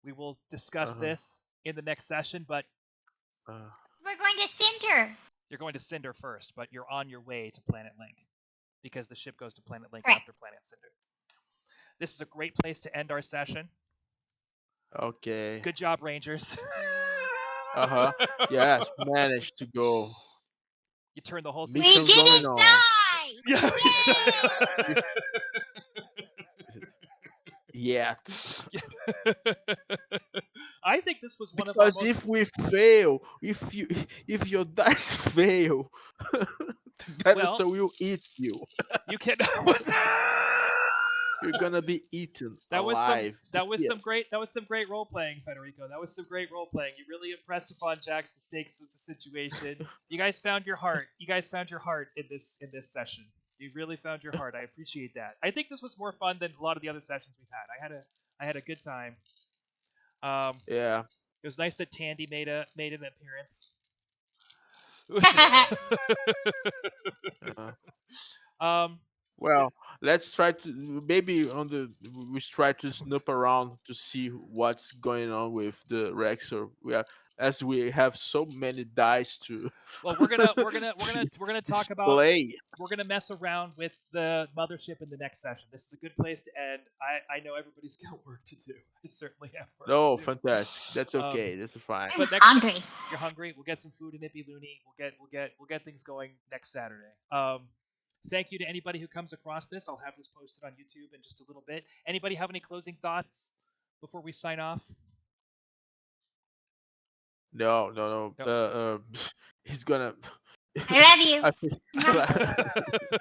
Speaker 1: We will discuss this in the next session, but
Speaker 3: we're going to Cinder.
Speaker 1: You're going to Cinder first, but you're on your way to Planet Link because the ship goes to Planet Link after Planet Cinder. This is a great place to end our session.
Speaker 2: Okay.
Speaker 1: Good job, Rangers.
Speaker 2: Yes, managed to go.
Speaker 1: You turned the whole
Speaker 3: mission
Speaker 2: going on.
Speaker 3: Die!
Speaker 2: Yet.
Speaker 1: I think this was one of our
Speaker 2: Because
Speaker 1: most.
Speaker 2: if we fail, if your dice fail, the
Speaker 1: Well,
Speaker 2: dinosaur will eat you.
Speaker 1: you can.
Speaker 2: You're gonna be eaten
Speaker 1: That was some
Speaker 2: alive.
Speaker 1: that was
Speaker 2: Yeah.
Speaker 1: some great role playing, Federico. That was some great role playing. You really impressed upon Jax the stakes of the situation. You guys found your heart. You guys found your heart in this session. You really found your heart. I appreciate that. I think this was more fun than a lot of the other sessions we've had. I had a good time.
Speaker 2: Yeah.
Speaker 1: It was nice that Tandy made an appearance.
Speaker 2: Uh,
Speaker 1: um,
Speaker 2: well, let's try to maybe on the we try to snoop around to see what's going on with the Rexor. We are as we have so many dice to
Speaker 1: well, we're gonna we're gonna we're
Speaker 2: to
Speaker 1: gonna we're gonna talk about
Speaker 2: display.
Speaker 1: we're gonna mess around with the mothership in the next session. This is a good place to end. I know everybody's got work to do. I certainly have work
Speaker 2: No,
Speaker 1: to do.
Speaker 2: fantastic. That's
Speaker 1: Um,
Speaker 2: okay. That's fine.
Speaker 3: I'm
Speaker 1: but next
Speaker 3: hungry.
Speaker 1: you're hungry. We'll get some food in Nippy Looney. We'll get things going next Saturday. Thank you to anybody who comes across this. I'll have this posted on YouTube in just a little bit. Anybody have any closing thoughts before we sign off?
Speaker 2: No, no, no.
Speaker 1: No.
Speaker 2: He's gonna.
Speaker 3: I love
Speaker 2: I think.
Speaker 3: you.
Speaker 1: Bye.